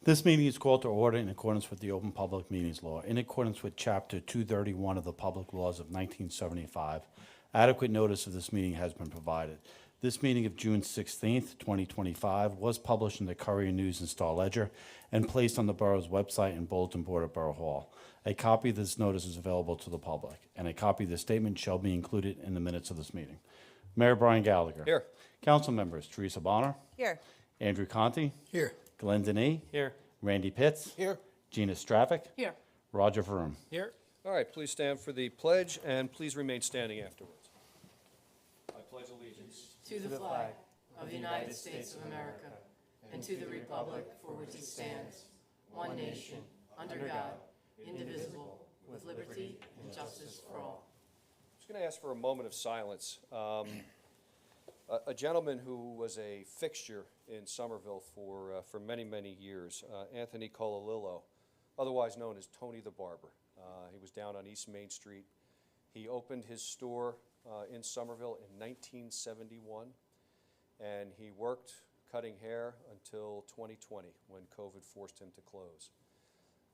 This meeting is called to order in accordance with the Open Public Meetings Law. In accordance with Chapter 231 of the Public Laws of 1975, adequate notice of this meeting has been provided. This meeting of June 16th, 2025 was published in the Courier News and Star Ledger and placed on the borough's website and bulletin board at Borough Hall. A copy of this notice is available to the public, and a copy of the statement shall be included in the minutes of this meeting. Mayor Brian Gallagher. Here. Council members Teresa Bonner, Here. Andrew Conti, Here. Glenn Denny, Here. Randy Pitts, Here. Gina Stravic, Here. Roger Vroom. Here. All right, please stand for the pledge, and please remain standing afterwards. I pledge allegiance To the flag of the United States of America and to the republic for which it stands, one nation, under God, indivisible, with liberty and justice for all. I'm just going to ask for a moment of silence. A gentleman who was a fixture in Somerville for many, many years, Anthony Colalillo, otherwise known as Tony the Barber. He was down on East Main Street. He opened his store in Somerville in 1971, and he worked cutting hair until 2020 when COVID forced him to close.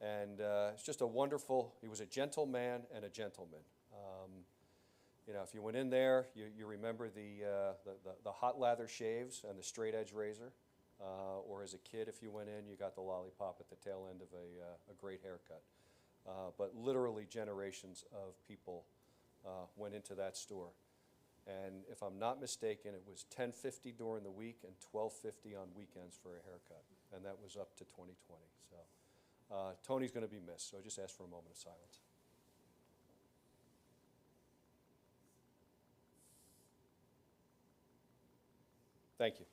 And it's just a wonderful, he was a gentleman and a gentleman. You know, if you went in there, you remember the hot lather shaves and the straight edge razor, or as a kid, if you went in, you got the lollipop at the tail end of a great haircut. But literally generations of people went into that store. And if I'm not mistaken, it was $10.50 during the week and $12.50 on weekends for a haircut. And that was up to 2020. So Tony's going to be missed, so I just ask for a moment of silence. Thank you.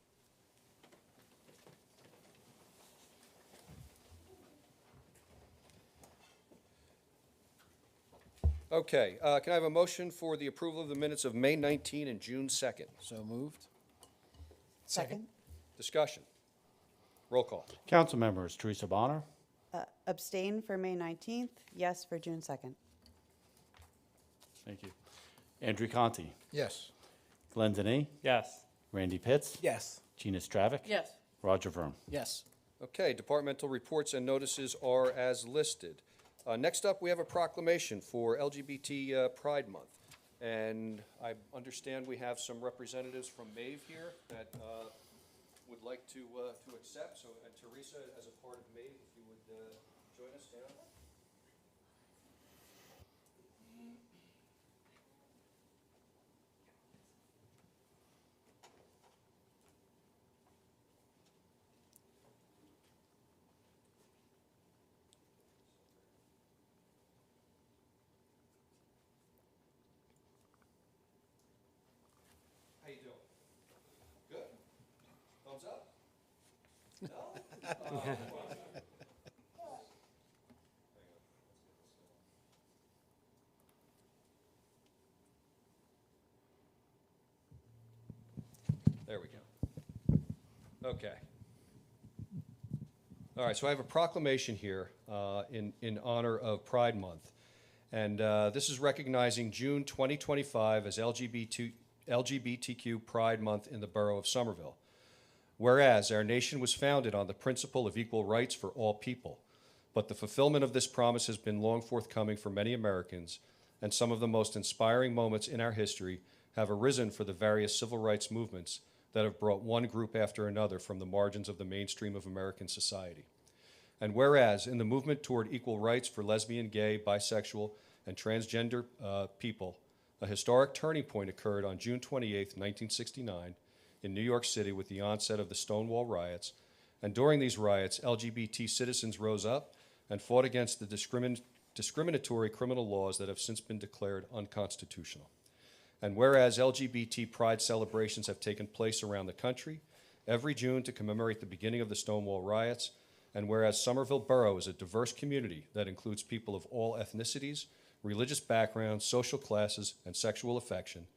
Okay, can I have a motion for the approval of the minutes of May 19 and June 2nd? So moved. Second. Discussion. Roll call. Council members Teresa Bonner, Abstain for May 19th, yes for June 2nd. thank you. Andrew Conti, Yes. Glenn Denny, Yes. Randy Pitts, Yes. Gina Stravic, Yes. Roger Vroom. Yes. Okay, departmental reports and notices are as listed. Next up, we have a proclamation for LGBT Pride Month. And I understand we have some representatives from MAVE here that would like to accept. So, and Teresa, as a part of MAVE, if you would join us down. How you doing? Good? Thumbs up? No? There we go. Okay. All right, so I have a proclamation here in honor of Pride Month. And this is recognizing June 2025 as LGBTQ Pride Month in the Borough of Somerville. Whereas our nation was founded on the principle of equal rights for all people, but the fulfillment of this promise has been long forthcoming for many Americans, and some of the most inspiring moments in our history have arisen for the various civil rights movements that have brought one group after another from the margins of the mainstream of American society. And whereas in the movement toward equal rights for lesbian, gay, bisexual, and transgender people, a historic turning point occurred on June 28, 1969, in New York City with the onset of the Stonewall riots. And during these riots, LGBT citizens rose up and fought against the discriminatory criminal laws that have since been declared unconstitutional. And whereas LGBT pride celebrations have taken place around the country every June to commemorate the beginning of the Stonewall riots, and whereas Somerville Borough is a diverse community that includes people of all ethnicities, religious backgrounds, social classes, and sexual affection,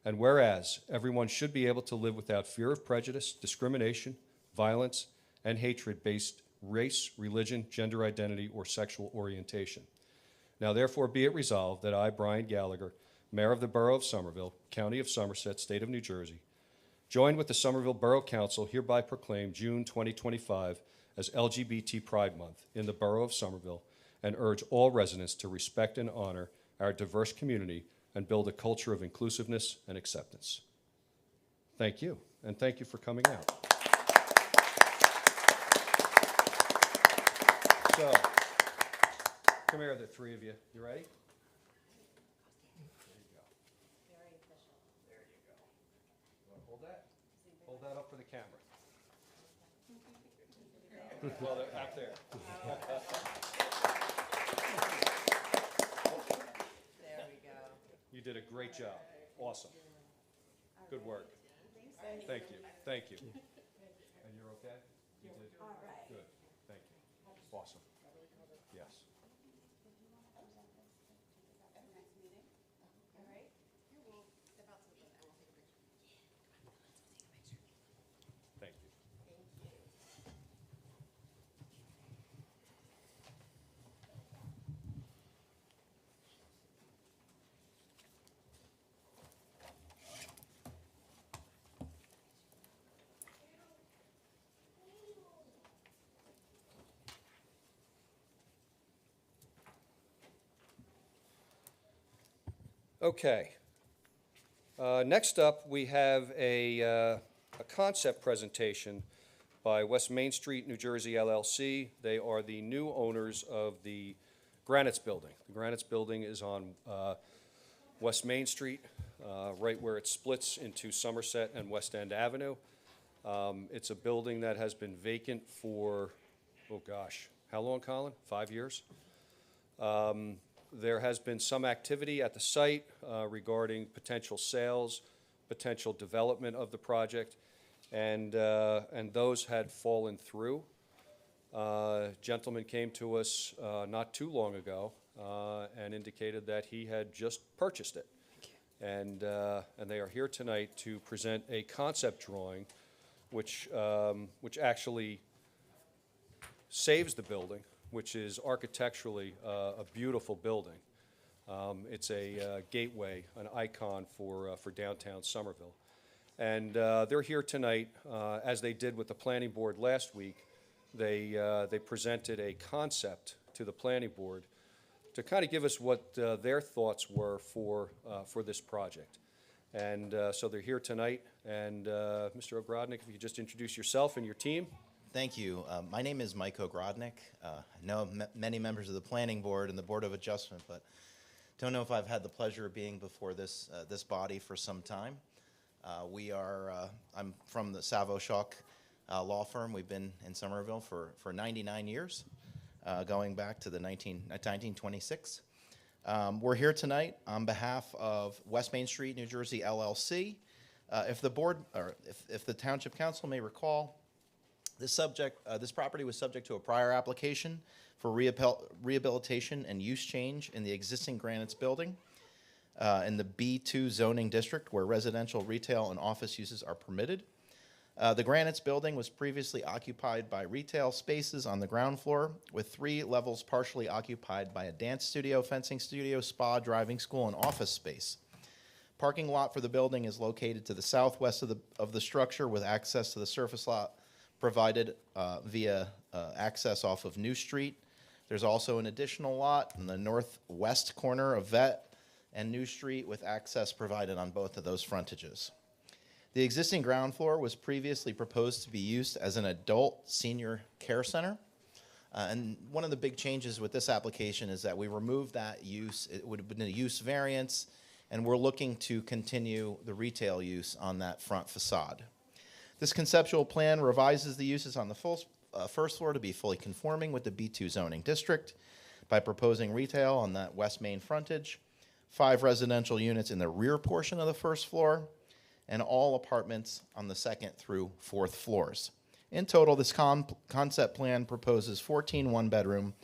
and whereas everyone should be able to live without fear of prejudice, discrimination, violence, and hatred based race, religion, gender identity, or sexual orientation. Now therefore be it resolved that I, Brian Gallagher, Mayor of the Borough of Somerville, County of Somerset, State of New Jersey, joined with the Somerville Borough Council, hereby proclaim June 2025 as LGBT Pride Month in the Borough of Somerville and urge all residents to respect and honor our diverse community and build a culture of inclusiveness and acceptance. Thank you, and thank you for coming out. So, come here, the three of you. You ready? There you go. Very official. There you go. You want to hold that? Hold that up for the camera. Well, they're up there. There we go. You did a great job. Awesome. Good work. Thank you. Thank you. And you're okay? You did? All right. Good. Thank you. Awesome. Yes. Thank you. Okay. Next up, we have a concept presentation by West Main Street, New Jersey LLC. They are the new owners of the Granites Building. The Granites Building is on West Main Street, right where it splits into Somerset and West End Avenue. It's a building that has been vacant for, oh gosh, how long, Colin? 5 years? There has been some activity at the site regarding potential sales, potential development of the project, and those had fallen through. Gentleman came to us not too long ago and indicated that he had just purchased it. And they are here tonight to present a concept drawing which actually saves the building, which is architecturally a beautiful building. It's a gateway, an icon for downtown Somerville. And they're here tonight, as they did with the planning board last week. They presented a concept to the planning board to kind of give us what their thoughts were for this project. And so they're here tonight. And Mr. Ogrodnik, if you could just introduce yourself and your team. Thank you. My name is Mike Ogrodnik. I know many members of the Planning Board and the Board of Adjustment, but don't know if I've had the pleasure of being before this body for some time. I'm from the Savo-Schock law firm. We've been in Somerville for 99 years, going back to the 1926. We're here tonight on behalf of West Main Street, New Jersey LLC. If the board, or if the Township Council may recall, this property was subject to a prior application for rehabilitation and use change in the existing Granites Building in the B2 zoning district where residential, retail, and office uses are permitted. The Granites Building was previously occupied by retail spaces on the ground floor with 3 levels partially occupied by a dance studio, fencing studio, spa, driving school, and office space. Parking lot for the building is located to the southwest of the structure with access to the surface lot provided via access off of New Street. There's also an additional lot in the northwest corner of Vet and New Street with access provided on both of those frontages. The existing ground floor was previously proposed to be used as an adult senior care center. And one of the big changes with this application is that we removed that use. It would have been a use variance, and we're looking to continue the retail use on that front facade. This conceptual plan revises the uses on the first floor to be fully conforming with the B2 zoning district by proposing retail on that West Main frontage, 5 residential units in the rear portion of the first floor, and all apartments on the 2nd through 4th floors. In total, this concept plan proposes 14 one-bedroom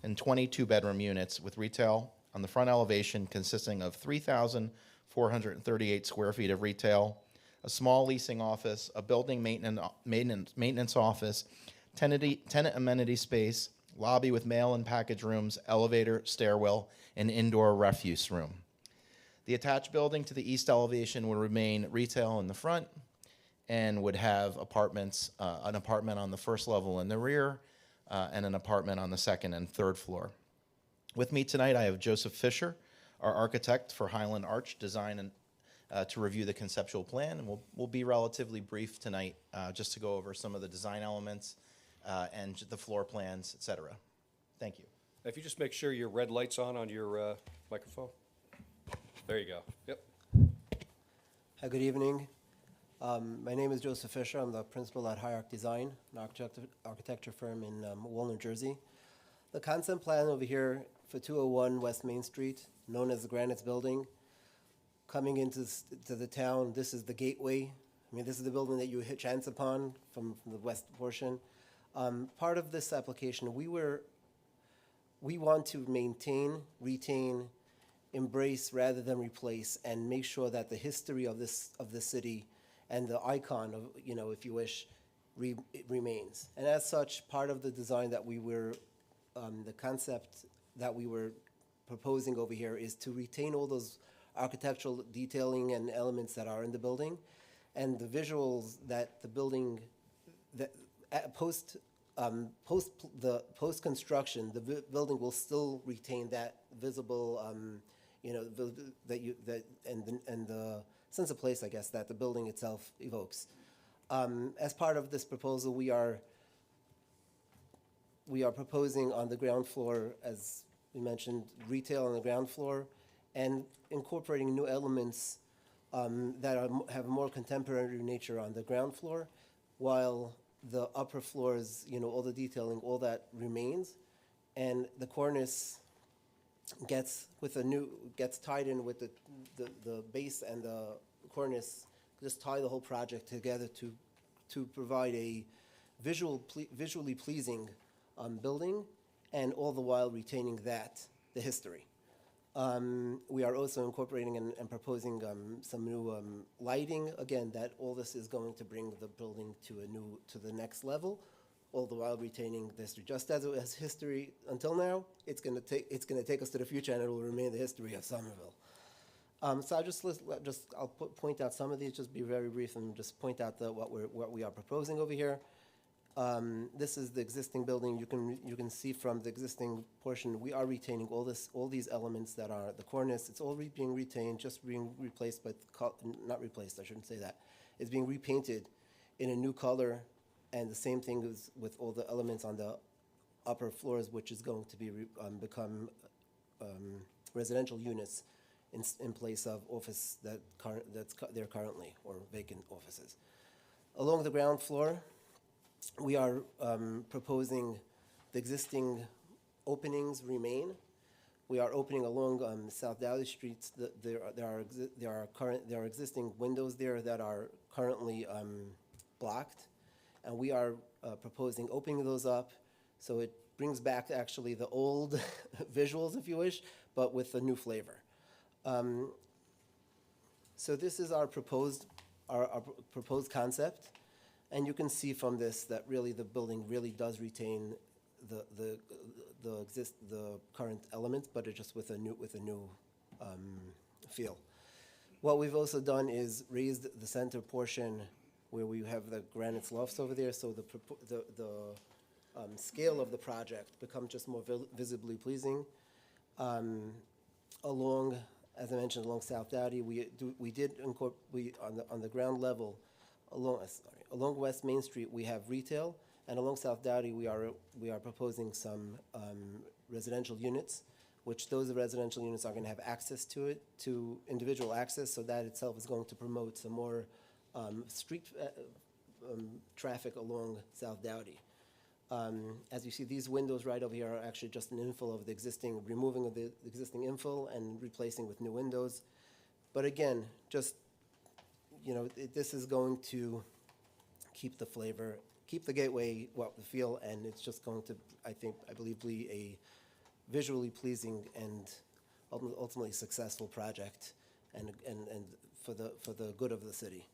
and 22 bedroom units with retail on the front elevation consisting of 3,438 square feet of retail, a small leasing office, a building maintenance office, tenant amenity space, lobby with mail and package rooms, elevator, stairwell, and indoor refuse room. The attached building to the east elevation will remain retail in the front, and would have apartments, an apartment on the first level in the rear, and an apartment on the second and third floor. With me tonight, I have Joseph Fisher, our architect for Highland Arch Design, and to review the conceptual plan. And we'll be relatively brief tonight, just to go over some of the design elements and the floor plans, et cetera. Thank you. If you just make sure your red light's on your microphone. There you go. Yep. Hi, good evening. My name is Joseph Fisher. I'm the principal at High Arch Design, an architecture firm in Wall, New Jersey. The concept plan over here for 201 West Main Street, known as the Granite's Building, coming into to the town, this is the gateway. I mean, this is the building that you chance upon from the west portion. Part of this application, we want to maintain, retain, embrace rather than replace, and make sure that the history of the city and the icon of, if you wish, remains. And as such, part of the design that the concept that we were proposing over here is to retain all those architectural detailing and elements that are in the building, and the visuals that the building, that post construction, the building will still retain that visible, and the sense of place, I guess, that the building itself evokes. As part of this proposal, we are proposing on the ground floor, as we mentioned, retail on the ground floor, and incorporating new elements that have a more contemporary nature on the ground floor, while the upper floors, all the detailing, all that remains, and the cornice gets tied in with the base and the cornice, just tie the whole project together to provide a visually pleasing building, and all the while retaining the history. We are also incorporating and proposing some new lighting. Again, that all this is going to bring the building to the next level, all the while retaining the history. Just as it has history until now, it's going to take us to the future, and it will remain the history of Somerville. So I'll point out some of these. Just be very brief and just point out what we are proposing over here. This is the existing building. You can see from the existing portion, we are retaining all these elements that are the cornice. It's all being retained, just being replaced, but not replaced. I shouldn't say that. It's being repainted in a new color, and the same thing is with all the elements on the upper floors, which is going to be become residential units in place of office that's there currently, or vacant offices. Along the ground floor, we are proposing the existing openings remain. We are opening along South Dowdy Street. There are existing windows there that are currently blocked, and we are proposing opening those up, so it brings back actually the old visuals, if you wish, but with a new flavor. So this is our proposed concept. And you can see from this that really the building really does retain the current elements, but it's just with a new feel. What we've also done is raised the center portion where we have the granite lofts over there, so the scale of the project becomes just more visibly pleasing. Along, as I mentioned, along South Dowdy, we did incorporate on the ground level. Along West Main Street, we have retail, and along South Dowdy, we are proposing some residential units, which those residential units are going to have access to individual access, so that itself is going to promote some more street traffic along South Dowdy. As you see, these windows right over here are actually just an infill of the existing, removing of the existing infill and replacing with new windows. But again, just this is going to keep the flavor, keep the gateway, the feel, and it's just going to, I believe, be a visually pleasing and ultimately successful project, and for the good of the city.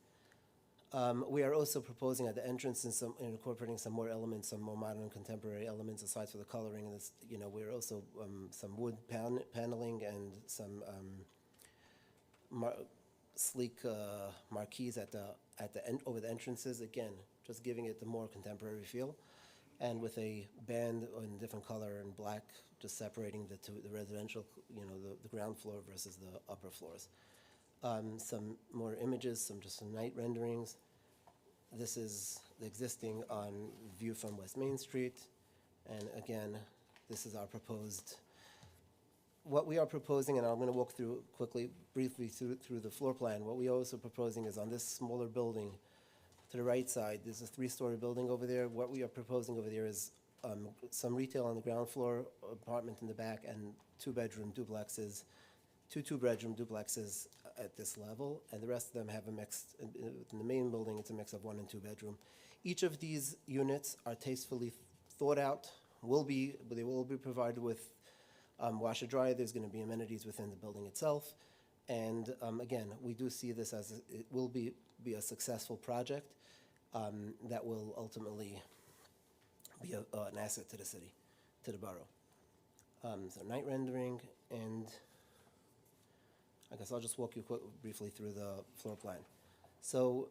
We are also proposing at the entrance incorporating some more elements, some more modern contemporary elements aside from the coloring. This, we're also some wood paneling and some sleek marquees at the end over the entrances. Again, just giving it the more contemporary feel, and with a band in different color and black, just separating the two, the residential, the ground floor versus the upper floors. Some more images, some night renderings. This is the existing on view from West Main Street, and again, this is our proposed. What we are proposing, and I'm going to walk through briefly through the floor plan. What we are also proposing is on this smaller building to the right side, there's a 3-story building over there. What we are proposing over there is some retail on the ground floor, apartment in the back, and 2-bedroom duplexes, two-bedroom duplexes at this level, and the rest of them have a mixed, in the main building, it's a mix of 1 and 2 bedroom. Each of these units are tastefully thought out, they will be provided with washer dryer. There's going to be amenities within the building itself. And again, we do see this as it will be a successful project that will ultimately be an asset to the city, to the borough. So night rendering, and I guess I'll just walk you briefly through the floor plan. So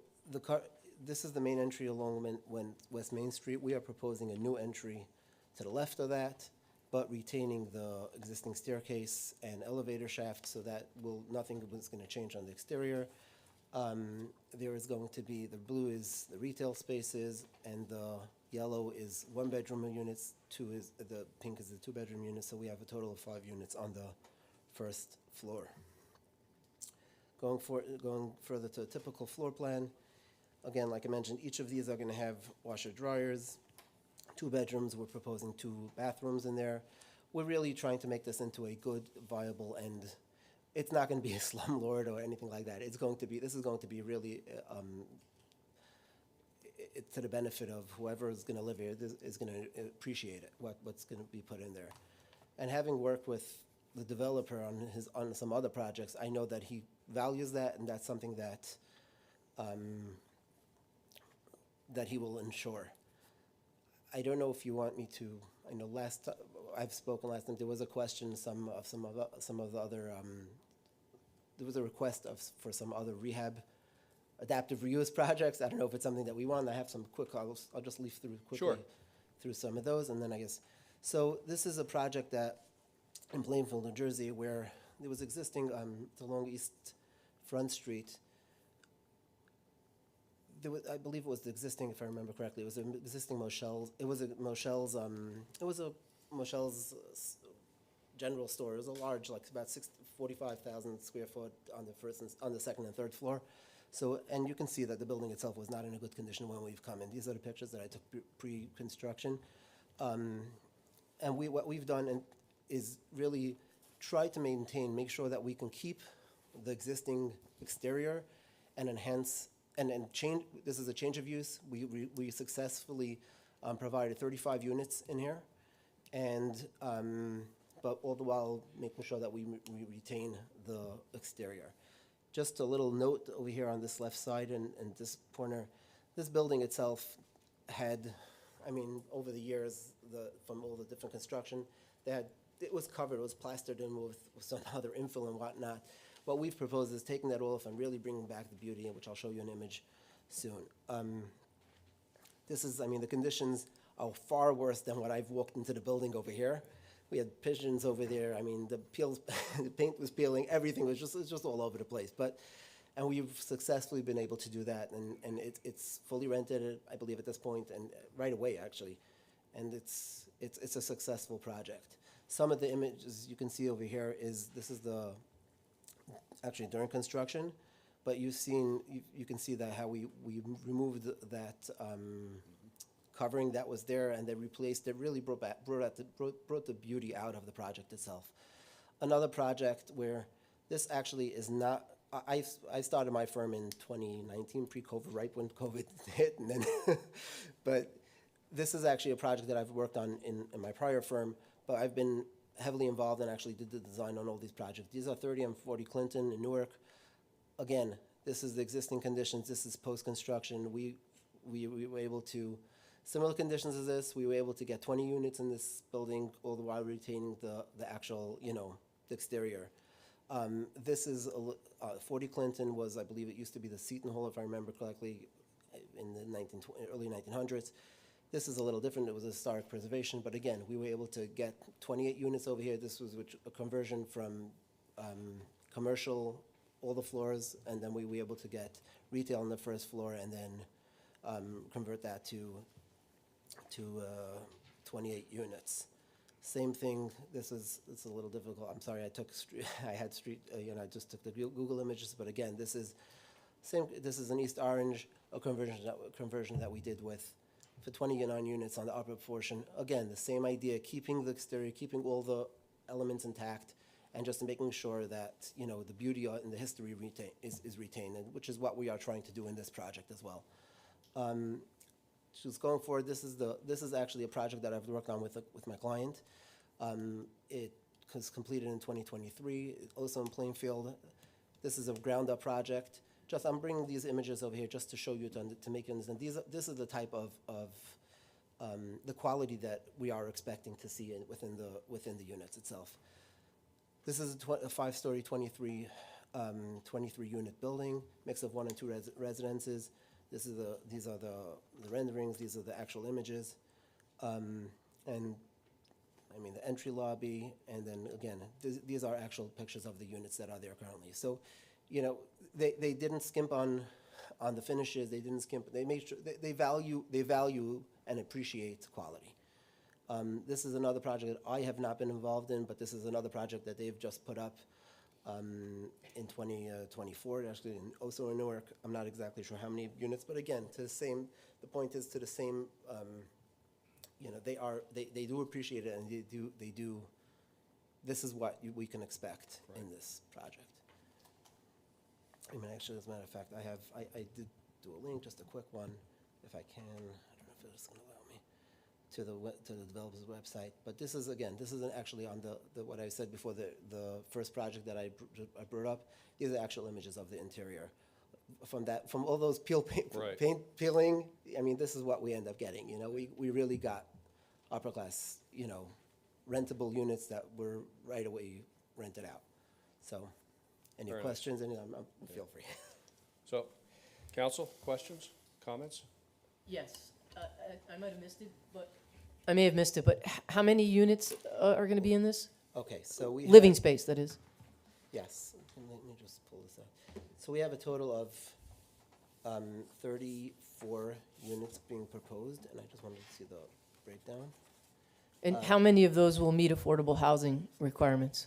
this is the main entry along West Main Street. We are proposing a new entry to the left of that, but retaining the existing staircase and elevator shaft, so that nothing is going to change on the exterior. There is going to be, the blue is the retail spaces, and the yellow is 1-bedroom units, the pink is the 2-bedroom units, so we have a total of 5 units on the first floor. Going further to a typical floor plan, again, like I mentioned, each of these are going to have washer dryers. 2 bedrooms, we're proposing 2 bathrooms in there. We're really trying to make this into a good, viable, and it's not going to be a slumlord or anything like that. This is going to be really to the benefit of whoever is going to live here is going to appreciate it, what's going to be put in there. And having worked with the developer on some other projects, I know that he values that, and that's something that that he will ensure. I don't know if you want me to. I know I've spoken last time. There was a question. Some of the other. There was a request for some other rehab, adaptive reuse projects. I don't know if it's something that we want. I have some quick. I'll just leaf through quickly Sure. through some of those, and then I guess. So this is a project that in Plainfield, New Jersey, where there was existing along East Front Street. I believe it was the existing, if I remember correctly, it was an existing Moshelle's. It was a Moshelle's. General store. It was a large, like about 45,000 square foot on the second and third floor. So, and you can see that the building itself was not in a good condition when we've come in. These are the pictures that I took pre-construction, and what we've done is really try to make sure that we can keep the existing exterior and enhance. And change. This is a change of use. We successfully provided 35 units in here, and but all the while making sure that we retain the exterior. Just a little note over here on this left side and this corner, this building itself had, I mean, over the years, from all the different construction, it was covered, it was plastered in with some other infill and whatnot. What we've proposed is taking that off and really bringing back the beauty, which I'll show you an image soon. This is, I mean, the conditions are far worse than what I've walked into the building over here. We had pigeons over there. I mean, the paint was peeling. Everything was just all over the place. And we've successfully been able to do that, and it's fully rented, I believe, at this point, and right away actually, and it's a successful project. Some of the images you can see over here this is actually during construction, but you can see that how we removed that covering that was there, and they replaced it. Really brought the beauty out of the project itself. Another project where this actually is not. I started my firm in 2019, pre-COVID, right when COVID hit, and then but this is actually a project that I've worked on in my prior firm, but I've been heavily involved and actually did the design on all these projects. These are 30 and 40 Clinton in Newark. Again, this is the existing conditions. This is post-construction. We were able to, similar conditions as this, we were able to get 20 units in this building, all the while retaining the actual, the exterior. This is 40 Clinton was, I believe it used to be the Seton Hall, if I remember correctly, in the early 1900s. This is a little different. It was a historic preservation, but again, we were able to get 28 units over here. This was a conversion from commercial, all the floors, and then we were able to get retail on the first floor, and then convert that to 28 units. Same thing. It's a little difficult. I'm sorry. I just took the Google images, but again, this is same. This is an East Orange, a conversion that we did for 29 units on the upper portion. Again, the same idea: keeping the exterior, keeping all the elements intact, and just making sure that the beauty and the history is retained, and which is what we are trying to do in this project as well. Just going forward, this is actually a project that I've worked on with my client. It was completed in 2023, also in Plainfield. This is a ground-up project. I'm bringing these images over here just to show you, to make you understand. This is the type of the quality that we are expecting to see within the units itself. This is a 5-story, 23 unit building, mix of 1 and 2 residences. These are the renderings. These are the actual images, and I mean the entry lobby. And then again, these are actual pictures of the units that are there currently. So, they didn't skimp on the finishes. They didn't skimp. They made sure they value and appreciate quality. This is another project that I have not been involved in, but this is another project that they've just put up in 2024, actually, also in Newark. I'm not exactly sure how many units, but again, the point is to the same, they do appreciate it, and they do, this is what we can expect in this project. I mean, actually, as a matter of fact, I did do a link, just a quick one, if I can. I don't know if it's going to allow me, to the developer's website. But this is actually on what I said before, the first project that I brought up. These are actual images of the interior. From all those paint peeling, I mean, this is what we end up getting. We really got upper class, rentable units that were right away rented out. So, any Very nice. questions? Feel free. So, council, questions, comments? Yes, I might have missed it, but. I may have missed it, but how many units are going to be in this? Okay, so we Living have, space, that is. yes. Let me just pull this out. So we have a total of 34 units being proposed, and I just wanted to see the breakdown. And how many of those will meet affordable housing requirements?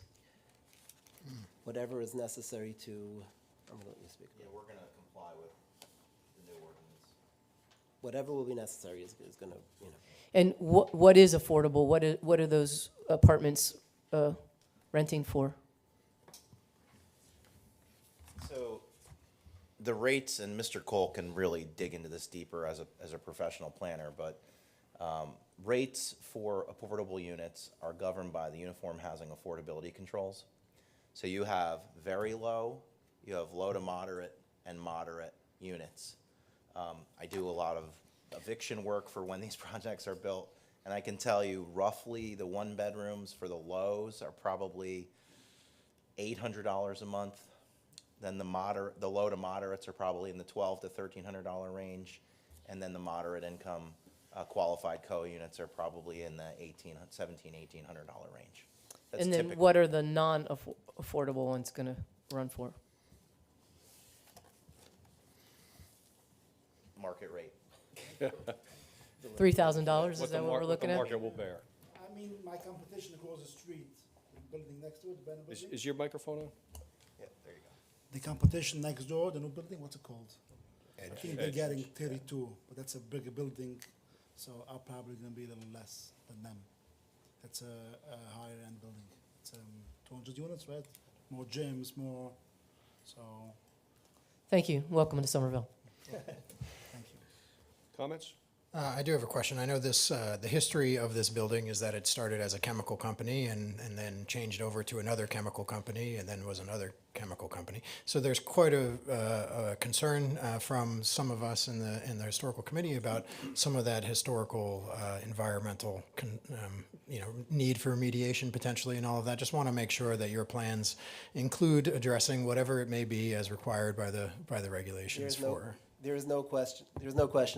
Whatever is necessary to, I'm going to let you speak. Yeah, we're going to comply with the new ordinance. Whatever will be necessary is going to, And what is affordable? What are those apartments renting for? So the rates, and Mr. Cole can really dig into this deeper as a professional planner, but rates for affordable units are governed by the Uniform Housing Affordability Controls. So you have very low, you have low to moderate, and moderate units. I do a lot of eviction work for when these projects are built, and I can tell you roughly the 1-bedrooms for the lows are probably $800 a month. Then the low to moderates are probably in the $1,200 to $1,300 range, and then the moderate income qualified co-units are probably in the $1,700, $1,800 range. That's And then typical. what are the non-affordable ones going to run for? Market rate. $3,000, is What that what we're looking the at? market will bear. I mean, my competition across the street, the building next door, the banner building. Is your microphone on? Yeah, there you go. The competition next door, the new building, what's it called? I think they're Edge. getting 32, but that's a bigger building, so I'm probably gonna be a little less than them. It's a higher end building. It's 200 units, right? More gyms, more, so, Thank you. Welcome to Somerville. thank you. Comments? I do have a question. I know this, the history of this building is that it started as a chemical company and then changed over to another chemical company and then was another chemical company. So there's quite a concern from some of us in the historical committee about some of that historical environmental need for remediation potentially and all of that. Just want to make sure that your plans include addressing whatever it may be as required by the regulations for. There's no question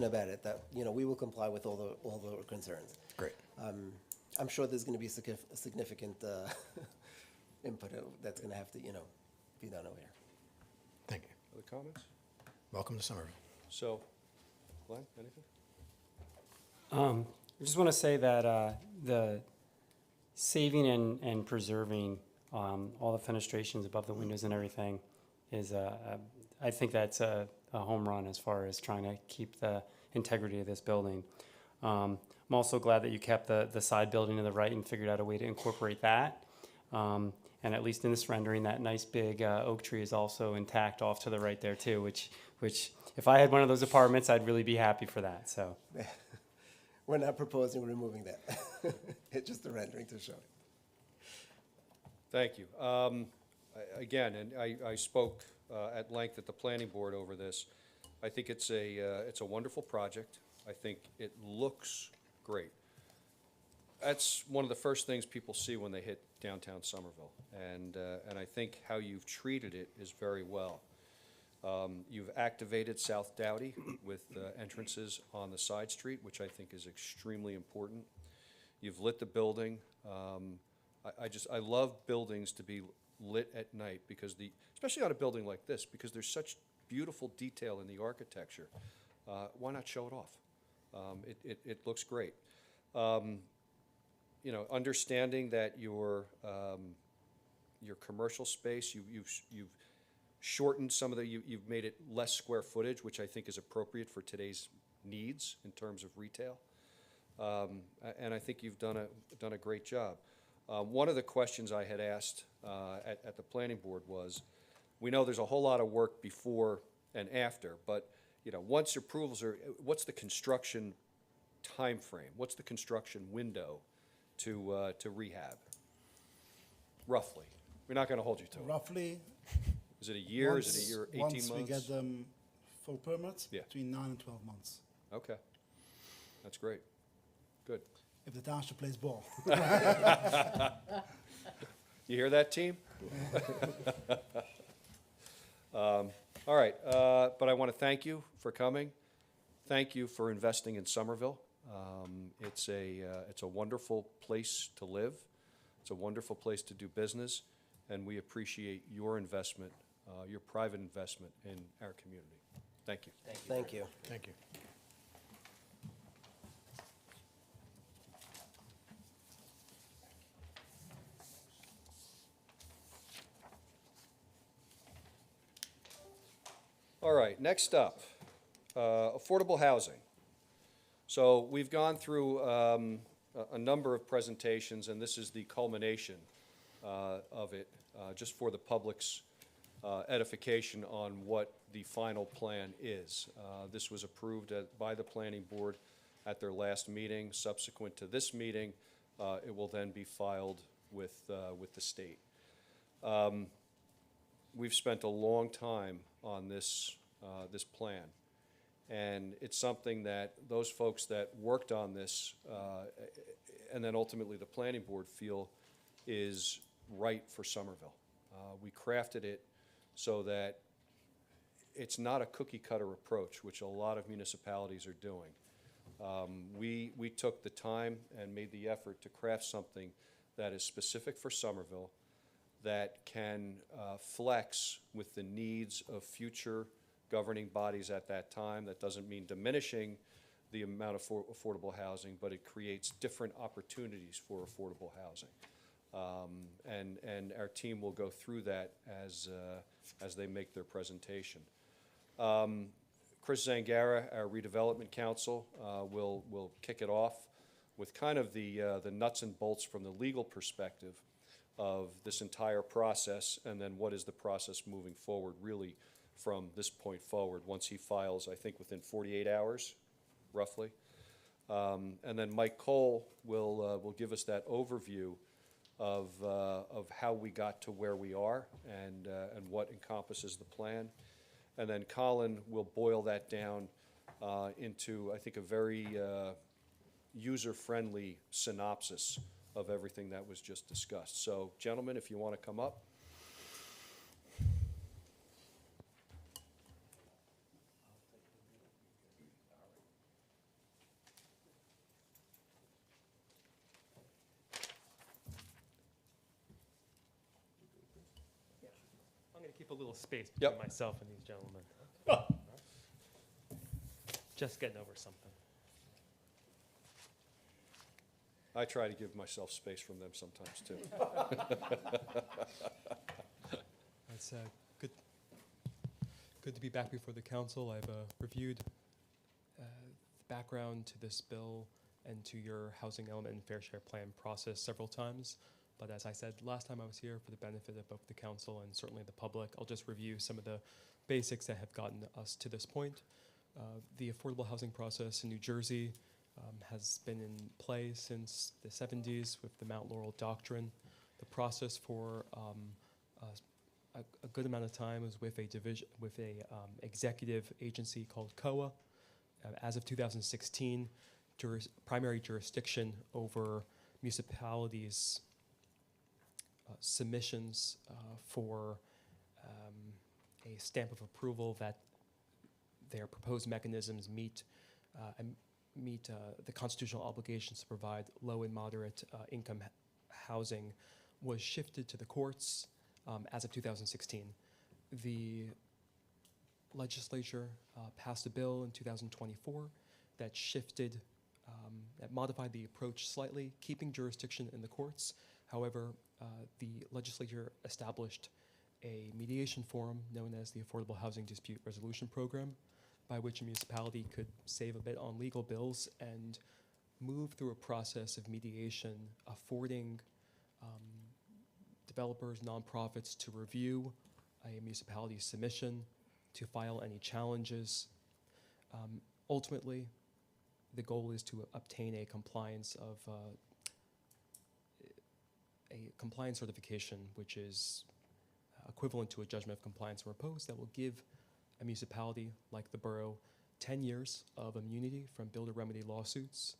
about it, that, we will comply with all the concerns. Great. I'm sure there's going to be a significant input that's going to have to, be done over here. Thank you. Other comments? Welcome to Somerville. So, Glenn, anything? I just want to say that the saving and preserving all the fenestrations above the windows and everything is, I think that's a home run as far as trying to keep the integrity of this building. I'm also glad that you kept the side building to the right and figured out a way to incorporate that. And at least in this rendering, that nice big oak tree is also intact off to the right there too, which if I had one of those apartments, I'd really be happy for that. So. We're not proposing removing that. It's just a rendering to show it. Thank you. Again, and I spoke at length at the planning board over this. I think it's a wonderful project. I think it looks great. That's one of the first things people see when they hit downtown Somerville, and I think how you've treated it is very well. You've activated South Doughty with entrances on the side street, which I think is extremely important. You've lit the building. I love buildings to be lit at night because especially on a building like this, because there's such beautiful detail in the architecture. Why not show it off? It looks great. Understanding that your commercial space, you've shortened some of you've made it less square footage, which I think is appropriate for today's needs in terms of retail. And I think you've done a great job. One of the questions I had asked at the planning board was, we know there's a whole lot of work before and after, but once approvals what's the construction time frame? What's the construction window to rehab? Roughly. We're not going to hold you to it. Roughly. Is it a year? Is it a year, 18 months? Once we get them full permits, Yeah. between 9 and 12 months. Okay. That's great. Good. If the township plays ball. You hear that, team? All right, but I want to thank you for coming. Thank you for investing in Somerville. It's a wonderful place to live. It's a wonderful place to do business, and we appreciate your investment, your private investment in our community. Thank you. Thank you. Thank you. All right, next up, affordable housing. So we've gone through a number of presentations, and this is the culmination of it, just for the public's edification on what the final plan is. This was approved by the planning board at their last meeting. Subsequent to this meeting, it will then be filed with the state. We've spent a long time on this plan, and it's something that those folks that worked on this, and then ultimately the planning board, feel is right for Somerville. We crafted it so that it's not a cookie-cutter approach, which a lot of municipalities are doing. We took the time and made the effort to craft something that is specific for Somerville, that can flex with the needs of future governing bodies at that time. That doesn't mean diminishing the amount of affordable housing, but it creates different opportunities for affordable housing. And our team will go through that as they make their presentation. Chris Zangara, our redevelopment counsel, will kick it off with kind of the nuts and bolts from the legal perspective of this entire process, and then what is the process moving forward, really, from this point forward, once he files, I think, within 48 hours, roughly. And then Mike Cole will give us that overview of how we got to where we are and what encompasses the plan. And then Colin will boil that down into, I think, a very user-friendly synopsis of everything that was just discussed. So, gentlemen, if you want to come up. I'm going to keep a little space Yep. between myself and these gentlemen. Just getting over something. I try to give myself space from them sometimes, too. It's good to be back before the council. I've reviewed the background to this bill and to your housing element and fair share plan process several times. But as I said last time I was here, for the benefit of both the council and certainly the public, I'll just review some of the basics that have gotten us to this point. The affordable housing process in New Jersey has been in play since the 70s with the Mount Laurel Doctrine. The process for a good amount of time was with a executive agency called COA. As of 2016, primary jurisdiction over municipalities' submissions for a stamp of approval that their proposed mechanisms meet the constitutional obligations to provide low and moderate income housing was shifted to the courts as of 2016. The legislature passed a bill in 2024 that shifted, that modified the approach slightly, keeping jurisdiction in the courts. However, the legislature established a mediation forum known as the Affordable Housing Dispute Resolution Program, by which a municipality could save a bit on legal bills and move through a process of mediation, affording developers, nonprofits to review a municipality's submission, to file any challenges. Ultimately, the goal is to obtain a compliance certification, which is equivalent to a judgment of compliance or repose, that will give a municipality like the borough 10 years of immunity from builder remedy lawsuits.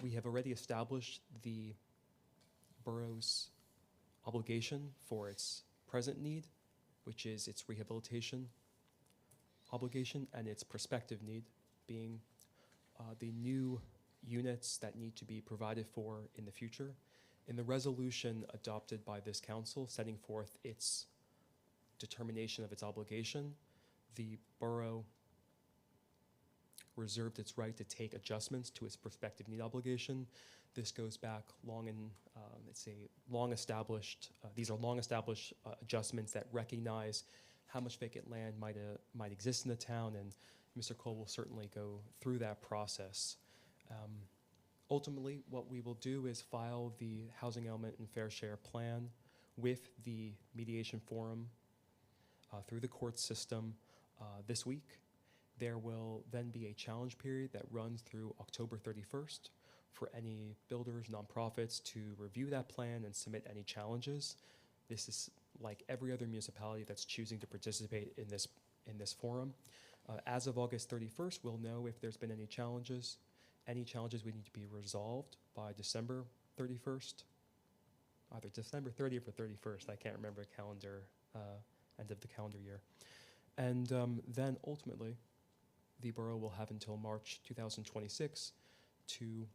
We have already established the borough's obligation for its present need, which is its rehabilitation obligation, and its prospective need being the new units that need to be provided for in the future. In the resolution adopted by this council setting forth its determination of its obligation, the borough reserved its right to take adjustments to its prospective need obligation. This goes back long and it's a long established, these are long established adjustments that recognize how much vacant land might exist in the town, and Mr. Cole will certainly go through that process. Ultimately, what we will do is file the housing element and fair share plan with the mediation forum through the court system this week. There will then be a challenge period that runs through October 31st for any builders, nonprofits to review that plan and submit any challenges. This is like every other municipality that's choosing to participate in this forum. As of August 31st, we'll know if there's been any challenges. Any challenges would need to be resolved by December 31st, either December 30th or 31st. I can't remember calendar, end of the calendar year. And then ultimately, the borough will have until March 2026 to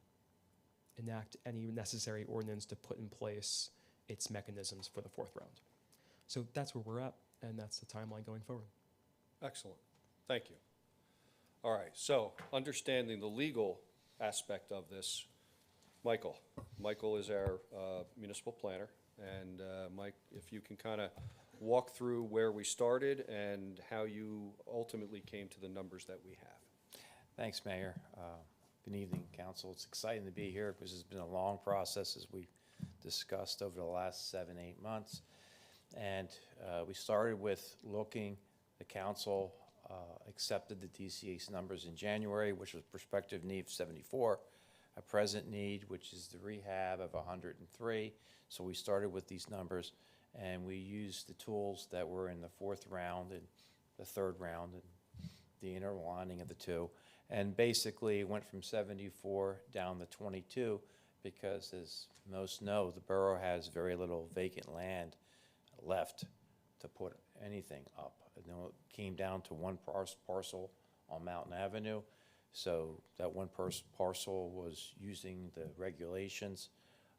enact any necessary ordinance to put in place its mechanisms for the fourth round. So that's where we're at, and that's the timeline going forward. Excellent. Thank you. All right, so understanding the legal aspect of this, Michael. Michael is our municipal planner, and Mike, if you can kind of walk through where we started and how you ultimately came to the numbers that we have. Thanks, Mayor. Good evening, Council. It's exciting to be here because it's been a long process, as we've discussed over the last 7-8 months. And we started with looking, the council accepted the DCA's numbers in January, which was prospective need of 74, a present need, which is the rehab of 103. So we started with these numbers, and we used the tools that were in the fourth round and the third round and the interlining of the two. And basically, it went from 74 down to 22 because, as most know, the borough has very little vacant land left to put anything up. You know, it came down to one parcel on Mountain Avenue. So that one parcel was using the regulations.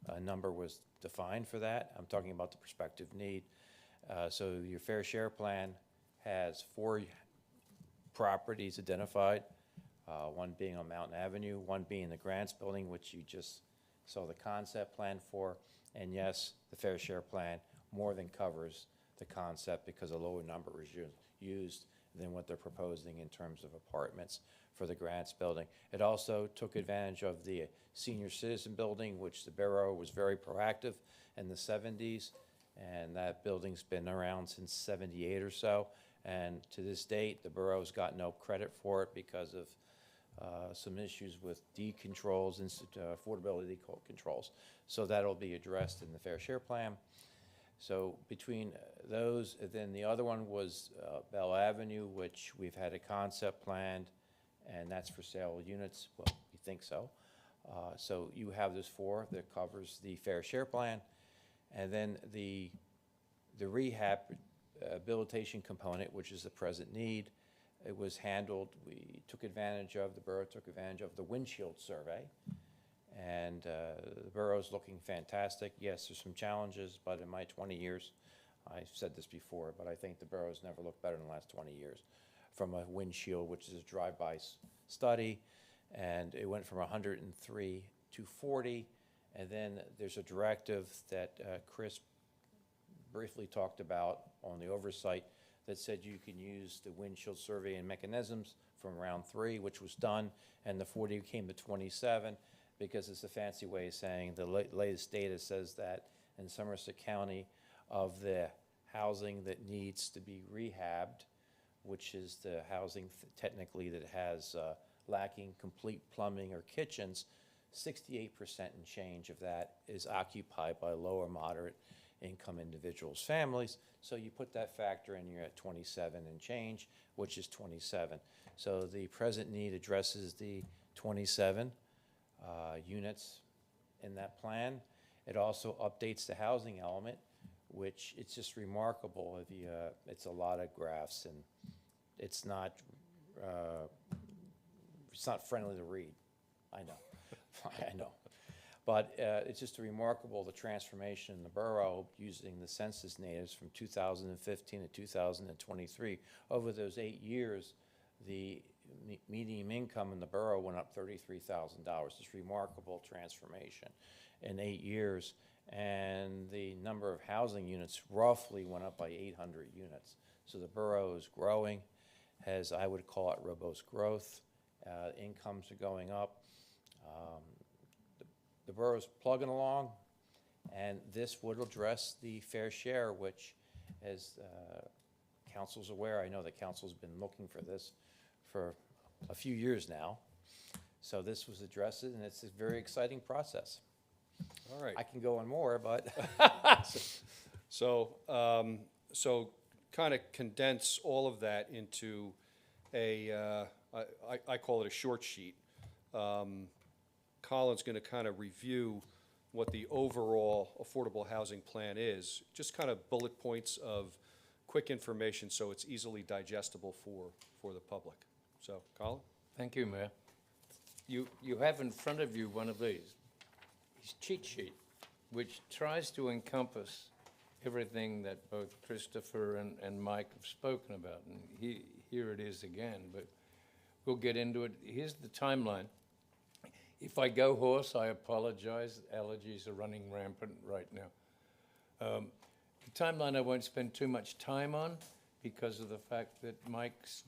A number was defined for that. I'm talking about the prospective need. So your fair share plan has 4 properties identified, one being on Mountain Avenue, one being the Grants Building, which you just saw the concept plan for. And yes, the fair share plan more than covers the concept because a lower number is used than what they're proposing in terms of apartments for the Grants Building. It also took advantage of the senior citizen building, which the borough was very proactive in the 70s, and that building's been around since 78 or so. And to this date, the borough's got no credit for it because of some issues with deed controls and affordability controls. So that'll be addressed in the fair share plan. So between those, then the other one was Bell Avenue, which we've had a concept planned, and that's for sale units. Well, we think so. So you have those 4 that covers the fair share plan. And then the rehabilitation component, which is the present need, it was handled, the borough took advantage of the windshield survey. And the borough's looking fantastic. Yes, there's some challenges, but in my 20 years, I've said this before, but I think the borough's never looked better in the last 20 years from a windshield, which is a drive-by study. And it went from 103 to 40. And then there's a directive that Chris briefly talked about on the oversight that said you can use the windshield survey and mechanisms from round 3, which was done, and the 40 came to 27. Because it's a fancy way of saying the latest data says that in Somerset County, of the housing that needs to be rehabbed, which is the housing technically that has lacking complete plumbing or kitchens, 68% and change of that is occupied by lower moderate income individuals, families. So you put that factor in, you're at 27 and change, which is 27. So the present need addresses the 27 units in that plan. It also updates the housing element, which it's just remarkable. It's a lot of graphs, and it's not friendly to read. I know, I know. But it's just remarkable, the transformation in the borough using the census natives from 2015 to 2023. Over those 8 years, the median income in the borough went up $33,000. It's remarkable transformation in 8 years. And the number of housing units roughly went up by 800 units. So the borough is growing, has, I would call it, robust growth. Incomes are going up. The borough's plugging along, and this would address the fair share, which, as council's aware, I know that council's been looking for this for a few years now. So this was addressed, and it's a very exciting process. All right. I can go on more, but So kind of condense all of that into I call it a short sheet. Colin's going to kind of review what the overall affordable housing plan is, just kind of bullet points of quick information so it's easily digestible for the public. So, Colin? Thank you, Mayor. You have in front of you one of these cheat sheet, which tries to encompass everything that both Christopher and Mike have spoken about. And here it is again, but we'll get into it. Here's the timeline. If I go hoarse, I apologize. Allergies are running rampant right now. The timeline I won't spend too much time on because of the fact that Mike's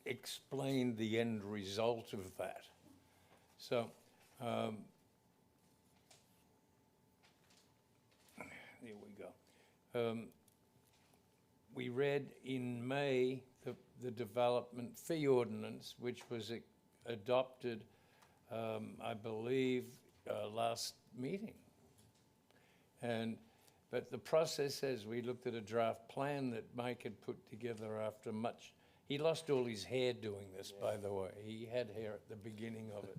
explained the end result of that. So, here we go. we read in May the development fee ordinance, which was adopted, I believe, last meeting. But the process says we looked at a draft plan that Mike had put together after much. He lost all his hair doing this, by the way. He had hair at the beginning of it.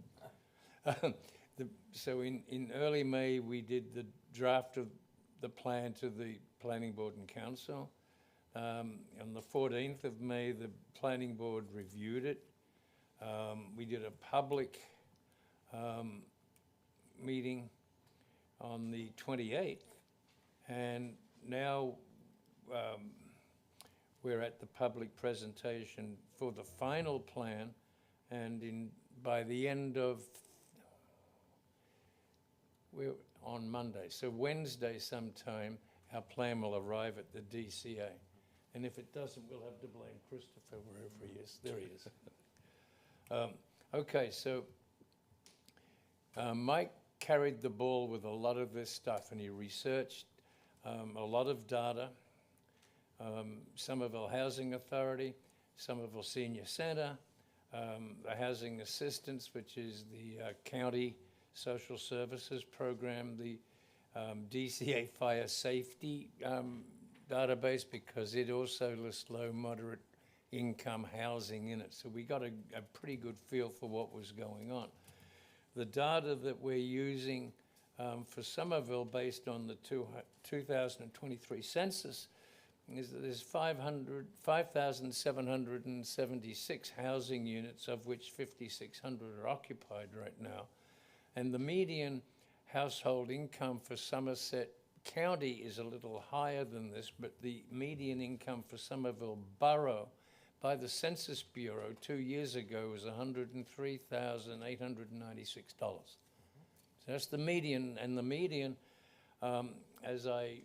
So in early May, we did the draft of the plan to the Planning Board and Council. On the 14th of May, the Planning Board reviewed it. We did a public meeting on the 28th, and now we're at the public presentation for the final plan, and by the end of, we're on Monday, so Wednesday sometime, our plan will arrive at the DCA. And if it doesn't, we'll have to blame Christopher wherever he is. There he is. Okay, so Mike carried the ball with a lot of this stuff, and he researched a lot of data. Somerville Housing Authority, Somerville Senior Centre, the Housing Assistance, which is the county social services program, the DCA fire safety database, because it also lists low, moderate income housing in it. So we got a pretty good feel for what was going on. The data that we're using for Somerville, based on the 2023 census, is that there's 5,776 housing units, of which 5,600 are occupied right now. And the median household income for Somerset County is a little higher than this, but the median income for Somerville Borough by the Census Bureau 2 years ago was $103,896. So that's the median, and the median, as I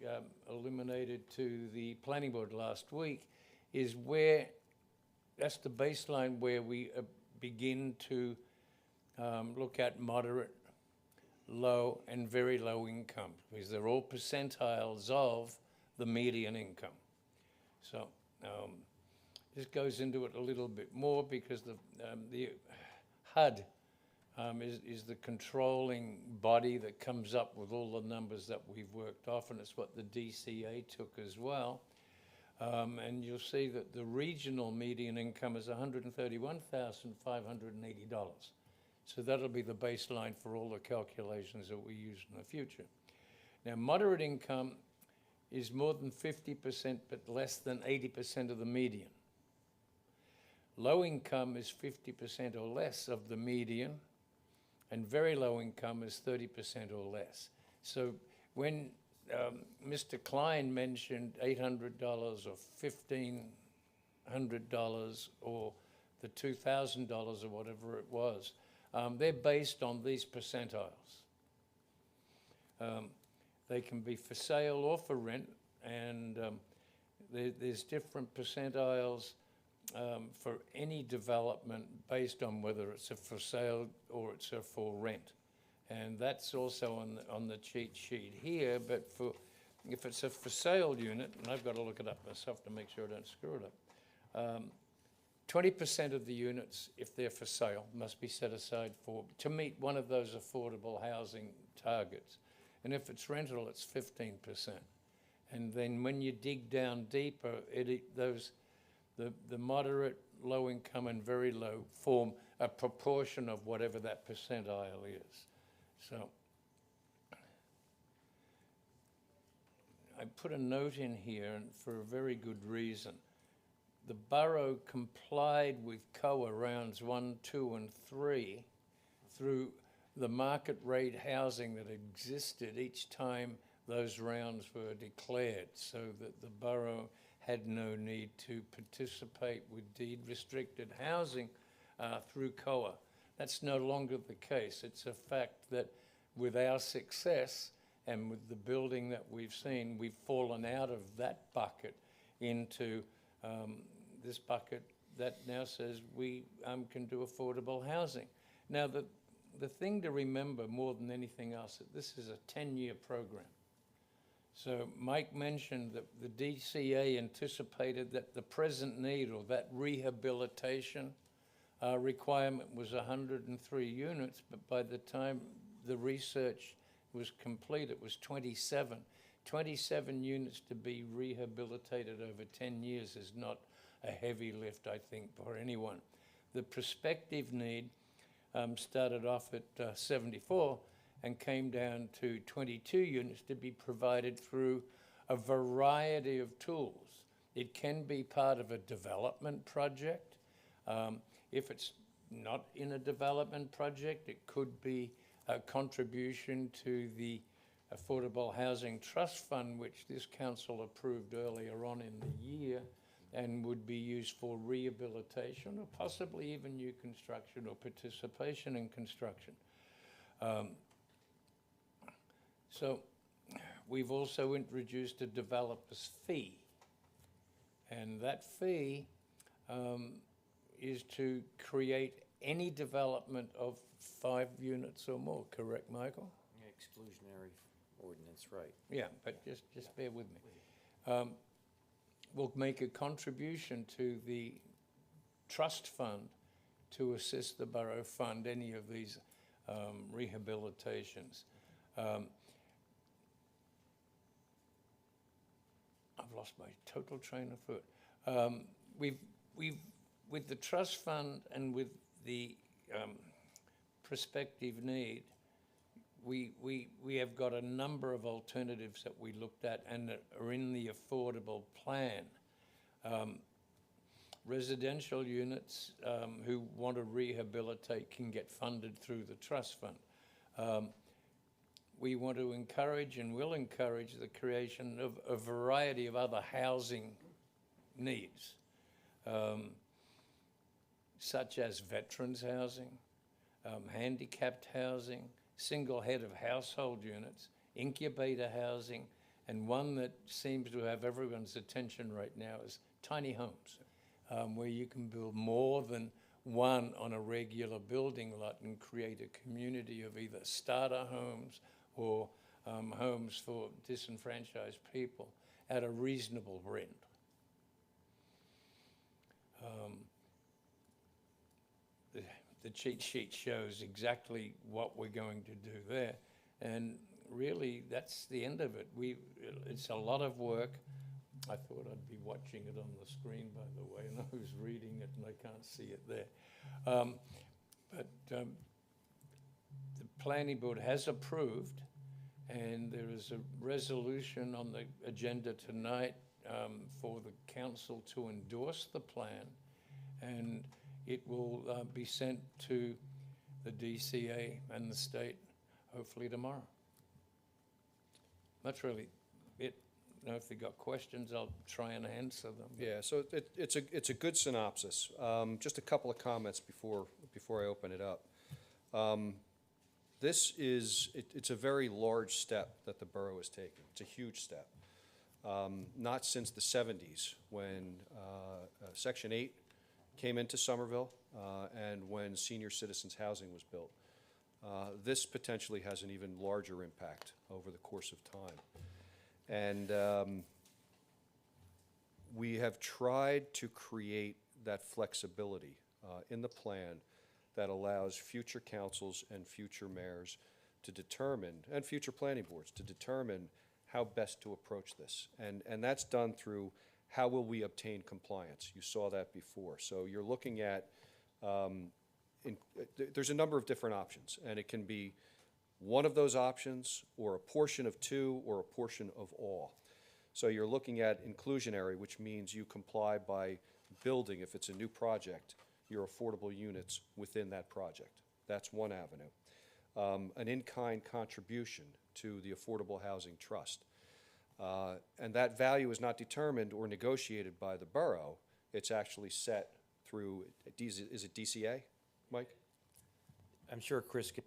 illuminated to the Planning Board last week, is where, that's the baseline where we begin to look at moderate, low, and very low income, because they're all percentiles of the median income. So this goes into it a little bit more, because the HUD is the controlling body that comes up with all the numbers that we've worked off, and it's what the DCA took as well. And you'll see that the regional median income is $131,580. So that'll be the baseline for all the calculations that we use in the future. Now, moderate income is more than 50%, but less than 80% of the median. Low income is 50% or less of the median, and very low income is 30% or less. So when Mr. Klein mentioned $800 or $1,500 or the $2,000 or whatever it was, they're based on these percentiles. They can be for sale or for rent, and there's different percentiles for any development based on whether it's a for sale or it's a for rent. And that's also on the cheat sheet here, but if it's a for sale unit, and I've got to look it up myself to make sure I don't screw it up, 20% of the units, if they're for sale, must be set aside to meet one of those affordable housing targets. And if it's rental, it's 15%. And then when you dig down deeper, the moderate, low income, and very low form a proportion of whatever that percentile is. So I put a note in here, and for a very good reason. The borough complied with COA rounds 1, 2, and 3 through the market rate housing that existed each time those rounds were declared, so that the borough had no need to participate with deed-restricted housing through COA. That's no longer the case. It's a fact that with our success and with the building that we've seen, we've fallen out of that bucket into this bucket that now says we can do affordable housing. Now, the thing to remember more than anything else, that this is a 10-year program. So Mike mentioned that the DCA anticipated that the present need or that rehabilitation requirement was 103 units, but by the time the research was complete, it was 27. 27 units to be rehabilitated over 10 years is not a heavy lift, I think, for anyone. The prospective need started off at 74 and came down to 22 units to be provided through a variety of tools. It can be part of a development project. If it's not in a development project, it could be a contribution to the Affordable Housing Trust Fund, which this council approved earlier on in the year, and would be used for rehabilitation or possibly even new construction or participation in construction. So we've also introduced a developer's fee, and that fee is to create any development of 5 units or more, correct, Michael? Exclusionary ordinance, right. Yeah, but just bear with me. We'll make a contribution to the trust fund to assist the borough fund any of these rehabilitations. I've lost my total train of thought. We've with the trust fund and with the prospective need, we have got a number of alternatives that we looked at and that are in the affordable plan. Residential units who want to rehabilitate can get funded through the trust fund. We want to encourage and will encourage the creation of a variety of other housing needs, such as veterans housing, handicapped housing, single head of household units, incubator housing, and one that seems to have everyone's attention right now is tiny homes, where you can build more than one on a regular building lot and create a community of either starter homes or homes for disenfranchised people at a reasonable rent. The cheat sheet shows exactly what we're going to do there, and really that's the end of it. It's a lot of work. I thought I'd be watching it on the screen, by the way, and I was reading it and I can't see it there. The planning board has approved, and there is a resolution on the agenda tonight for the council to endorse the plan, and it will be sent to the DCA and the state hopefully tomorrow. That's really it. Now, if you've got questions, I'll try and answer them. Yeah, so it's a good synopsis. Just a couple of comments before I open it up. It's a very large step that the borough is taking. It's a huge step. Not since the 70s when Section 8 came into Somerville and when senior citizens housing was built. This potentially has an even larger impact over the course of time. And we have tried to create that flexibility in the plan that allows future councils and future mayors to determine, and future planning boards, to determine how best to approach this. And that's done through how will we obtain compliance. You saw that before. So you're looking at, there's a number of different options, and it can be one of those options or a portion of two or a portion of all. So you're looking at inclusionary, which means you comply by building, if it's a new project, your affordable units within that project. That's one avenue. An in-kind contribution to the Affordable Housing Trust. And that value is not determined or negotiated by the borough. It's actually set through, is it DCA, Mike? I'm sure Chris could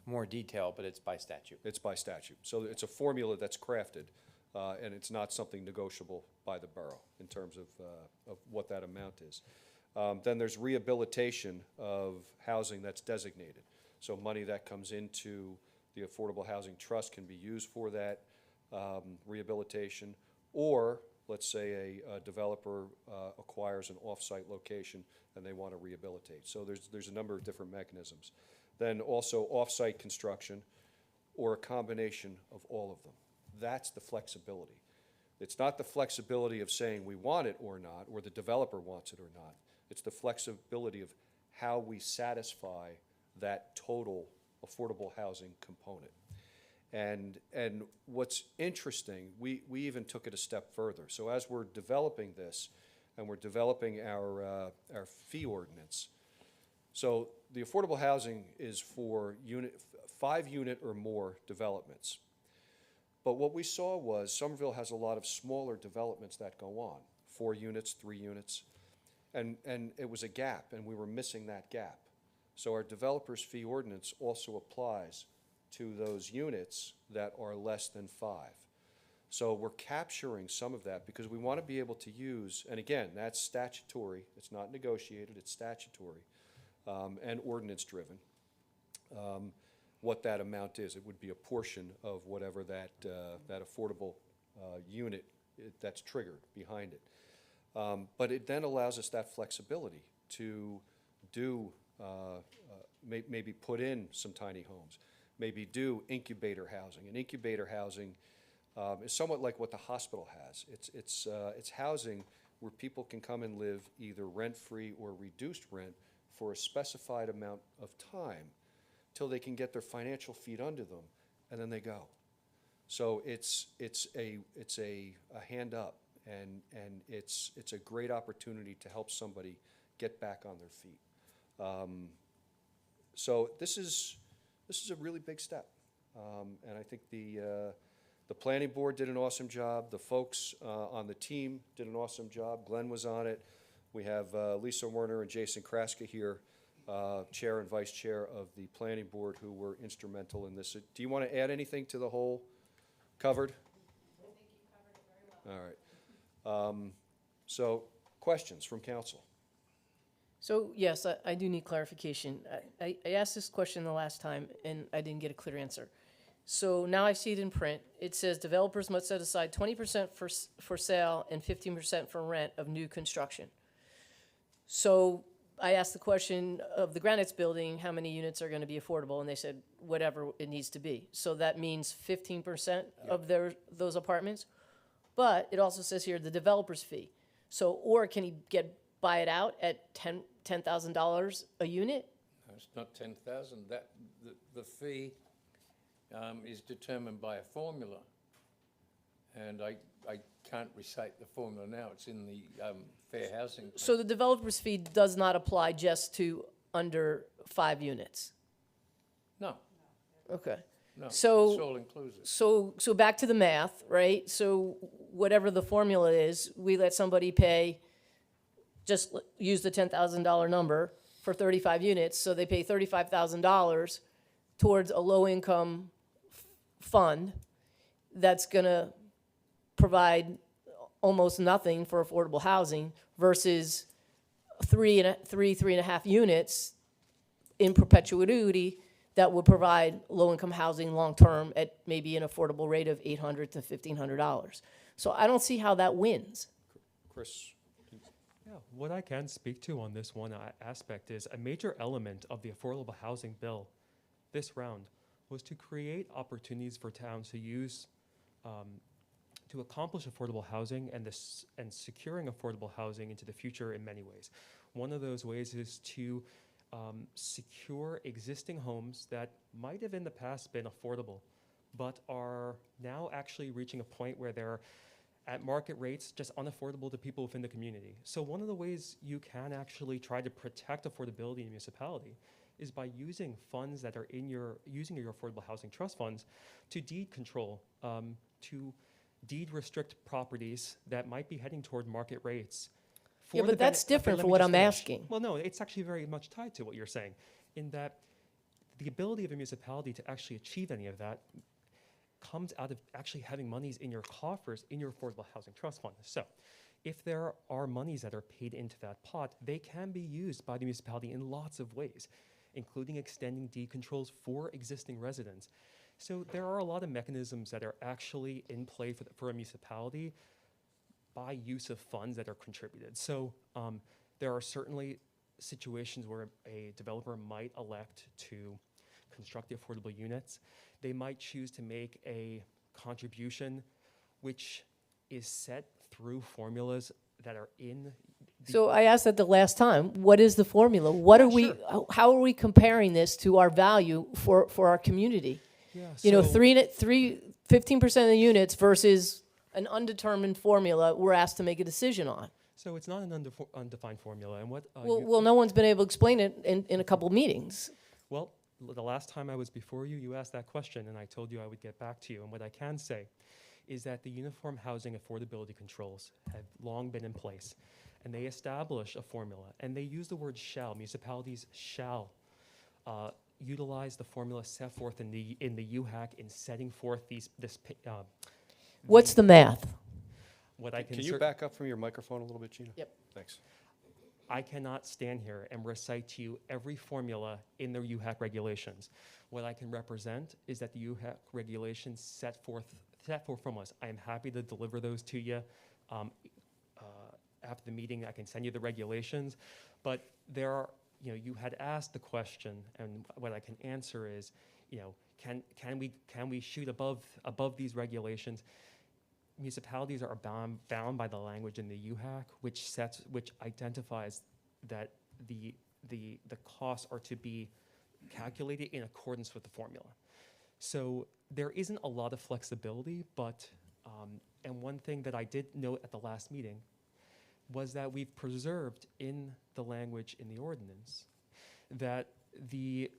more detail, but it's by statute. It's by statute. So it's a formula that's crafted, and it's not something negotiable by the borough in terms of what that amount is. Then there's rehabilitation of housing that's designated. So money that comes into The Affordable Housing Trust can be used for that rehabilitation. Or, let's say a developer acquires an off-site location and they want to rehabilitate. So there's a number of different mechanisms. Then also off-site construction, or a combination of all of them. That's the flexibility. It's not the flexibility of saying we want it or not, or the developer wants it or not. It's the flexibility of how we satisfy that total affordable housing component. And what's interesting, we even took it a step further. So as we're developing this, and we're developing our fee ordinance, so the affordable housing is for 5-unit or more developments. But what we saw was Somerville has a lot of smaller developments that go on, 4 units, 3 units, and it was a gap, and we were missing that gap. So our developer's fee ordinance also applies to those units that are less than 5. So we're capturing some of that because we want to be able to use, and again, that's statutory, it's not negotiated, it's statutory, and ordinance-driven. What that amount is, it would be a portion of whatever that affordable unit that's triggered behind it. But it then allows us that flexibility to do, maybe put in some tiny homes, maybe do incubator housing. And incubator housing is somewhat like what the hospital has. It's housing where people can come and live either rent-free or reduced rent for a specified amount of time till they can get their financial feet under them, and then they go. So it's a hand up, and it's a great opportunity to help somebody get back on their feet. So this is a really big step, and I think the planning board did an awesome job. The folks on the team did an awesome job. Glenn was on it. We have Lisa Werner and Jason Kraska here, Chair and Vice Chair of the Planning Board, who were instrumental in this. Do you want to add anything to the whole covered? I think you covered it very well. All right. So, questions from council? So, yes, I do need clarification. I asked this question the last time, and I didn't get a clear answer. So now I see it in print. It says developers must set aside 20% for sale and 15% for rent of new construction. So I asked the question of the Granites building, how many units are going to be affordable? And they said, whatever it needs to be. So that means 15% of those apartments. But it also says here the developer's fee. So, or can he buy it out at $10,000 a unit? No, it's not 10,000. The fee is determined by a formula. And I can't recite the formula now. It's in the Fair Housing Plan. So the developer's fee does not apply just to under 5 units? No, Okay. no, it's So- all inclusive. So back to the math, right? So whatever the formula is, we let somebody pay, just use the $10,000 number for 35 units, so they pay $35,000 towards a low-income fund that's gonna provide almost nothing for affordable housing versus three and a half units in perpetuity that would provide low-income housing long-term at maybe an affordable rate of $800 to $1,500. So I don't see how that wins. Chris? Yeah, what I can speak to on this one aspect is a major element of the affordable housing bill this round was to create opportunities for towns to use to accomplish affordable housing and securing affordable housing into the future in many ways. One of those ways is to secure existing homes that might have in the past been affordable, but are now actually reaching a point where they're at market rates just unaffordable to people within the community. So one of the ways you can actually try to protect affordability in a municipality is by using funds that are using your affordable housing trust funds to deed control, to deed restrict properties that might be heading toward market rates. Yeah, but that's different from what I'm asking. Well, no, it's actually very much tied to what you're saying, in that the ability of a municipality to actually achieve any of that comes out of actually having monies in your coffers in your affordable housing trust fund. So if there are monies that are paid into that pot, they can be used by the municipality in lots of ways, including extending deed controls for existing residents. So there are a lot of mechanisms that are actually in play for a municipality by use of funds that are contributed. So there are certainly situations where a developer might elect to construct the affordable units. They might choose to make a contribution which is set through formulas that are in the So I asked that the last time, what is the formula? What are we, sure. how are we comparing this to our value for our community? Yeah, You know, so- 15% of the units versus an undetermined formula we're asked to make a decision on. So it's not an undefined formula, and what Well, no one's been able to explain it in a couple meetings. Well, the last time I was before you, you asked that question, and I told you I would get back to you. And what I can say is that the Uniform Housing Affordability Controls have long been in place, and they establish a formula, and they use the word shall. Municipalities shall utilize the formula set forth in the UHAC in setting forth What's the math? what I can. Can you back up from your microphone a little bit, Gina? Yep. Thanks. I cannot stand here and recite to you every formula in the UHAC regulations. What I can represent is that the UHAC regulations set forth formulas. I am happy to deliver those to you. After the meeting, I can send you the regulations. But there are, you had asked the question, and what I can answer is, can we shoot above these regulations? Municipalities are bound by the language in the UHAC, which identifies that the costs are to be calculated in accordance with the formula. So there isn't a lot of flexibility, but and one thing that I did note at the last meeting was that we've preserved in the language in the ordinance that the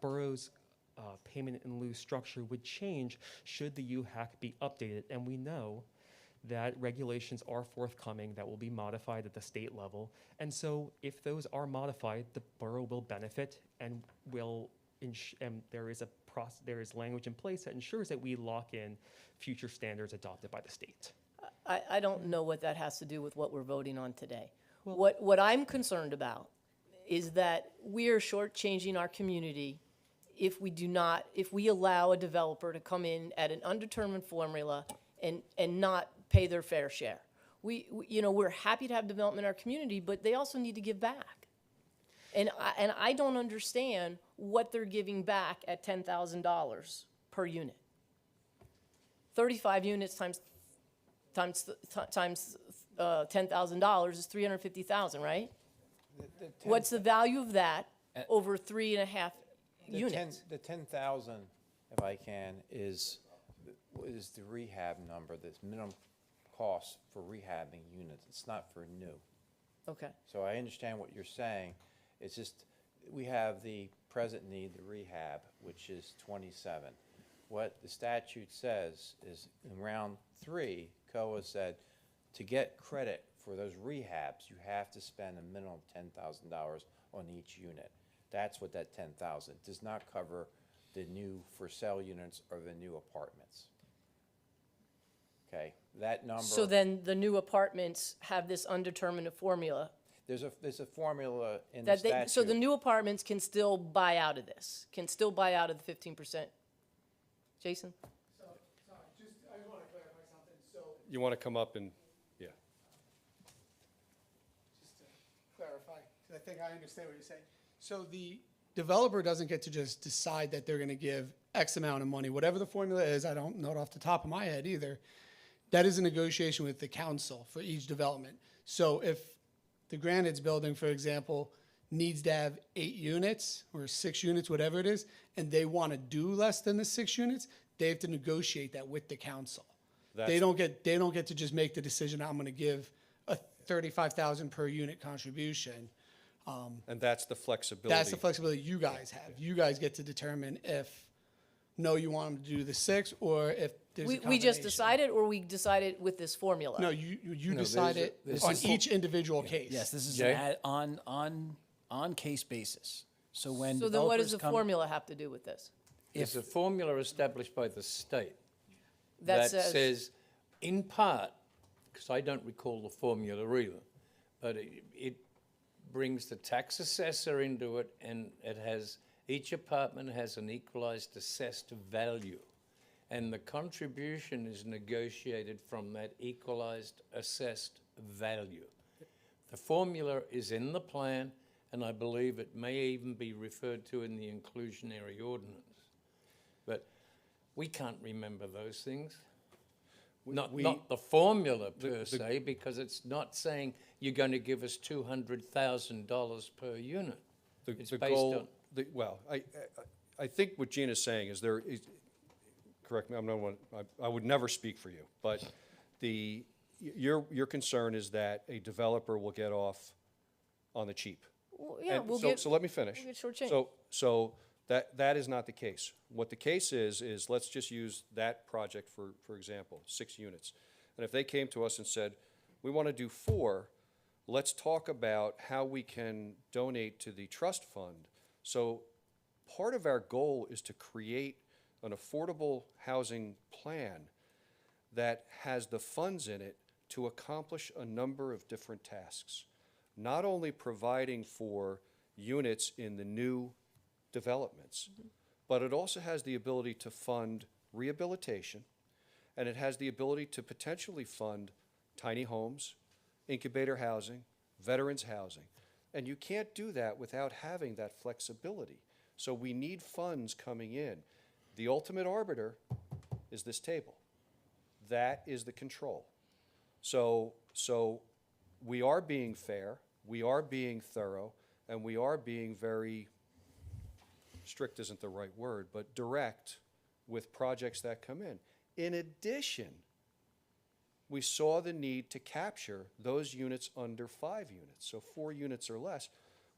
borough's payment in lieu structure would change should the UHAC be updated. And we know that regulations are forthcoming that will be modified at the state level. And so if those are modified, the borough will benefit and and there is language in place that ensures that we lock in future standards adopted by the state. I don't know what that has to do with what we're voting on today. What I'm concerned about is that we are shortchanging our community if we allow a developer to come in at an undetermined formula and not pay their fair share. We're happy to have development in our community, but they also need to give back. And I don't understand what they're giving back at $10,000 per unit. 35 units times $10,000 is $350,000, right? What's the value of that over 3.5 units? The 10,000, if I can, is the rehab number, that's minimum cost for rehabbing units. It's not for new. Okay. So I understand what you're saying. It's just, we have the present need, the rehab, which is 27. What the statute says is in round 3, COA said to get credit for those rehabs, you have to spend a minimum of $10,000 on each unit. That's what that 10,000 does not cover the new for sale units or the new apartments. Okay, that number. So then the new apartments have this undetermined formula. There's a formula in the statute. So the new apartments can still buy out of this, can still buy out of the 15%. Jason? So, sorry, I just want to clarify something. So, You want to come up and, yeah. just to clarify, because I think I understand what you're saying. So the developer doesn't get to just decide that they're going to give X amount of money, whatever the formula is. I don't know it off the top of my head either. That is a negotiation with the council for each development. So if the Granites building, for example, needs to have 8 units or 6 units, whatever it is, and they want to do less than the 6 units, they have to negotiate that with the council. They don't get to just make the decision, I'm going to give a $35,000 per unit contribution. And that's the flexibility. That's the flexibility you guys have. You guys get to determine if, no, you want them to do the 6, or if there's a We just combination. decided, or we decided with this formula? No, you decide it on each individual case. Yes, this is Jay? on case basis. So when So then what does developers the come, formula have to do with this? It's a formula established by the state That that says- says, in part, because I don't recall the formula either, but it brings the tax assessor into it, and it has, each apartment has an equalized assessed value. And the contribution is negotiated from that equalized assessed value. The formula is in the plan, and I believe it may even be referred to in the inclusionary ordinance. But we can't remember those things. Not the formula per se, because it's not saying you're going to give us $200,000 per unit. It's The based goal, on, well, I think what Gina's saying is correct me, I would never speak for you, but your concern is that a developer will get off on the cheap. Well, yeah, And we'll so- get. So let me finish. We'll get shortchanged. So that is not the case. What the case is let's just use that project for example, 6 units. And if they came to us and said, we want to do 4, let's talk about how we can donate to the trust fund. So part of our goal is to create an affordable housing plan that has the funds in it to accomplish a number of different tasks. Not only providing for units in the new developments, but it also has the ability to fund rehabilitation, and it has the ability to potentially fund tiny homes, incubator housing, veterans housing. And you can't do that without having that flexibility. So we need funds coming in. The ultimate arbiter is this table. That is the control. So we are being fair, we are being thorough, and we are being very, strict isn't the right word, but direct with projects that come in. In addition, we saw the need to capture those units under 5 units, so 4 units or less,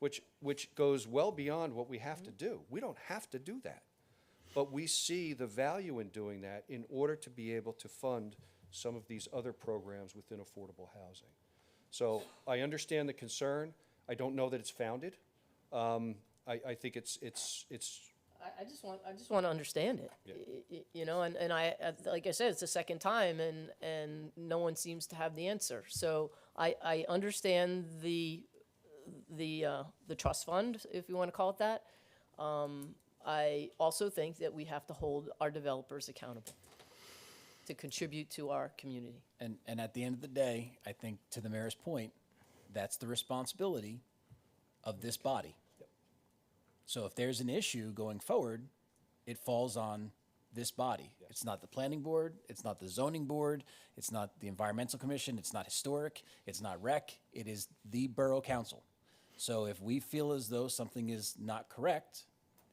which goes well beyond what we have to do. We don't have to do that. But we see the value in doing that in order to be able to fund some of these other programs within affordable housing. So I understand the concern. I don't know that it's founded. I think it's. I just want to understand it. You know, and like I said, it's the second time, and no one seems to have the answer. So I understand the trust fund, if you want to call it that. I also think that we have to hold our developers accountable to contribute to our community. And at the end of the day, I think to the mayor's point, that's the responsibility of this body. So if there's an issue going forward, it falls on this body. It's not the planning board, it's not the zoning board, it's not the environmental commission, it's not historic, it's not rec, it is the borough council. So if we feel as though something is not correct,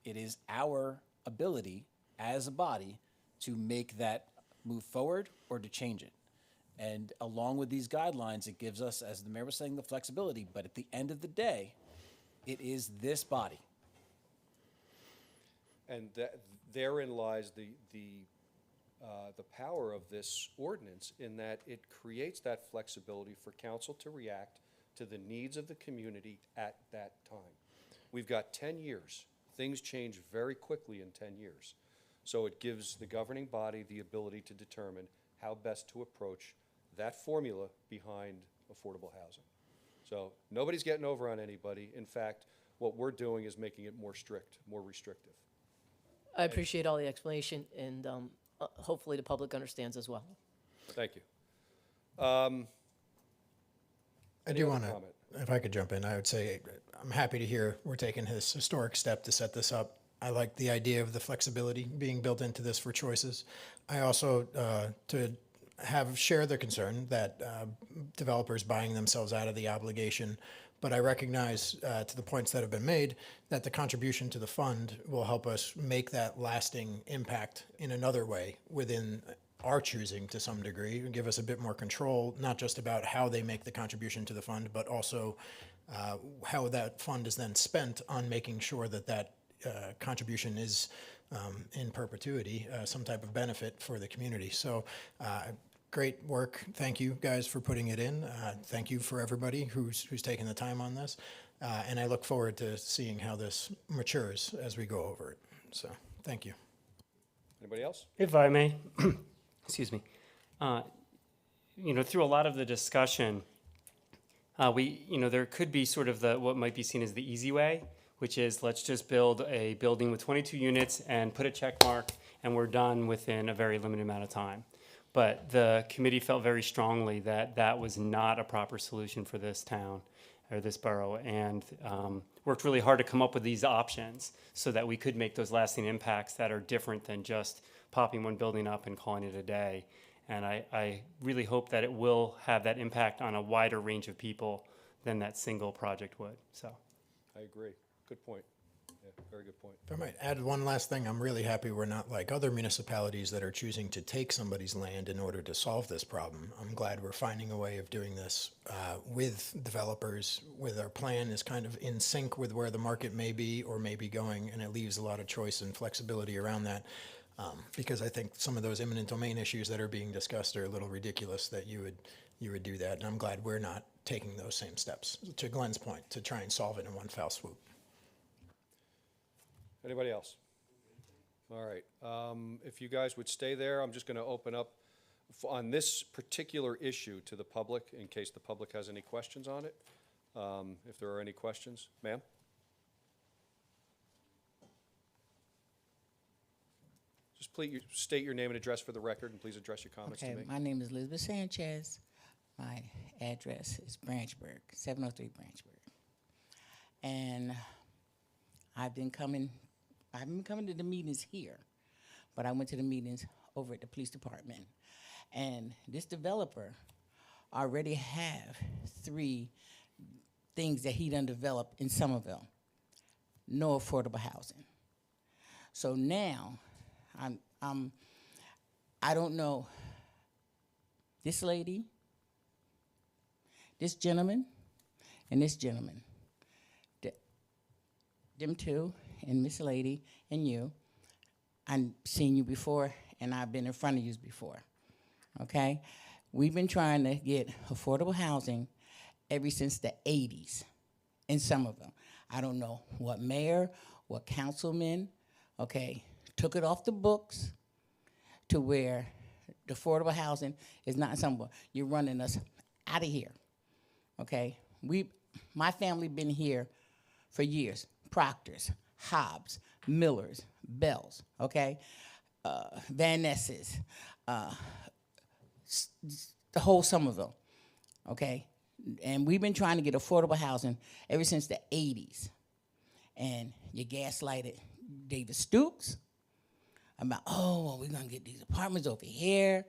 it is our ability as a body to make that move forward or to change it. And along with these guidelines, it gives us, as the mayor was saying, the flexibility, but at the end of the day, it is this body. And therein lies the power of this ordinance, in that it creates that flexibility for council to react to the needs of the community at that time. We've got 10 years. Things change very quickly in 10 years. So it gives the governing body the ability to determine how best to approach that formula behind affordable housing. So nobody's getting over on anybody. In fact, what we're doing is making it more strict, more restrictive. I appreciate all the explanation, and hopefully the public understands as well. Thank you. I Any do other want to, comment? if I could jump in, I would say I'm happy to hear we're taking this historic step to set this up. I like the idea of the flexibility being built into this for choices. I also, share the concern that developers buying themselves out of the obligation, but I recognize to the points that have been made that the contribution to the fund will help us make that lasting impact in another way within our choosing to some degree, and give us a bit more control, not just about how they make the contribution to the fund, but also how that fund is then spent on making sure that that contribution is in perpetuity, some type of benefit for the community. So great work. Thank you guys for putting it in. Thank you for everybody who's taken the time on this. And I look forward to seeing how this matures as we go over it. So thank you. Anybody else? If I may, excuse me, through a lot of the discussion, There could be sort of what might be seen as the easy way, which is let's just build a building with 22 units and put a check mark, and we're done within a very limited amount of time. But the committee felt very strongly that that was not a proper solution for this town or this borough, and worked really hard to come up with these options so that we could make those lasting impacts that are different than just popping one building up and calling it a day. And I really hope that it will have that impact on a wider range of people than that single project would. So, I agree. Good point. Yeah, very good point. If I might add one last thing, I'm really happy we're not like other municipalities that are choosing to take somebody's land in order to solve this problem. I'm glad we're finding a way of doing this with developers, with our plan is kind of in sync with where the market may be or may be going, and it leaves a lot of choice and flexibility around that. Because I think some of those eminent domain issues that are being discussed are a little ridiculous that you would do that, and I'm glad we're not taking those same steps, to Glenn's point, to try and solve it in one foul swoop. Anybody else? All right. If you guys would stay there, I'm just going to open up on this particular issue to the public in case the public has any questions on it. If there are any questions. Ma'am? Just please state your name and address for the record, and please address your comments to me. My name is Elizabeth Sanchez. My address is Branchburg, 703 Branchburg. And I've been coming to the meetings here, but I went to the meetings over at the police department. And this developer already have 3 things that he done developed in Somerville. No affordable housing. So now, I don't know, this lady, this gentleman, and this gentleman, them two, and Miss Lady, and you, I've seen you before, and I've been in front of you before, okay? We've been trying to get affordable housing ever since the 80s in Somerville. I don't know what mayor, what councilman, okay, took it off the books to where the affordable housing is not in Somerville. You're running us out of here, okay? My family been here for years. Proctors, Hobbs, Millers, Bells, okay? Van Nesses, the whole Somerville, okay? And we've been trying to get affordable housing ever since the 80s. And you gaslighted David Stooks about, oh, well, we're going to get these apartments over here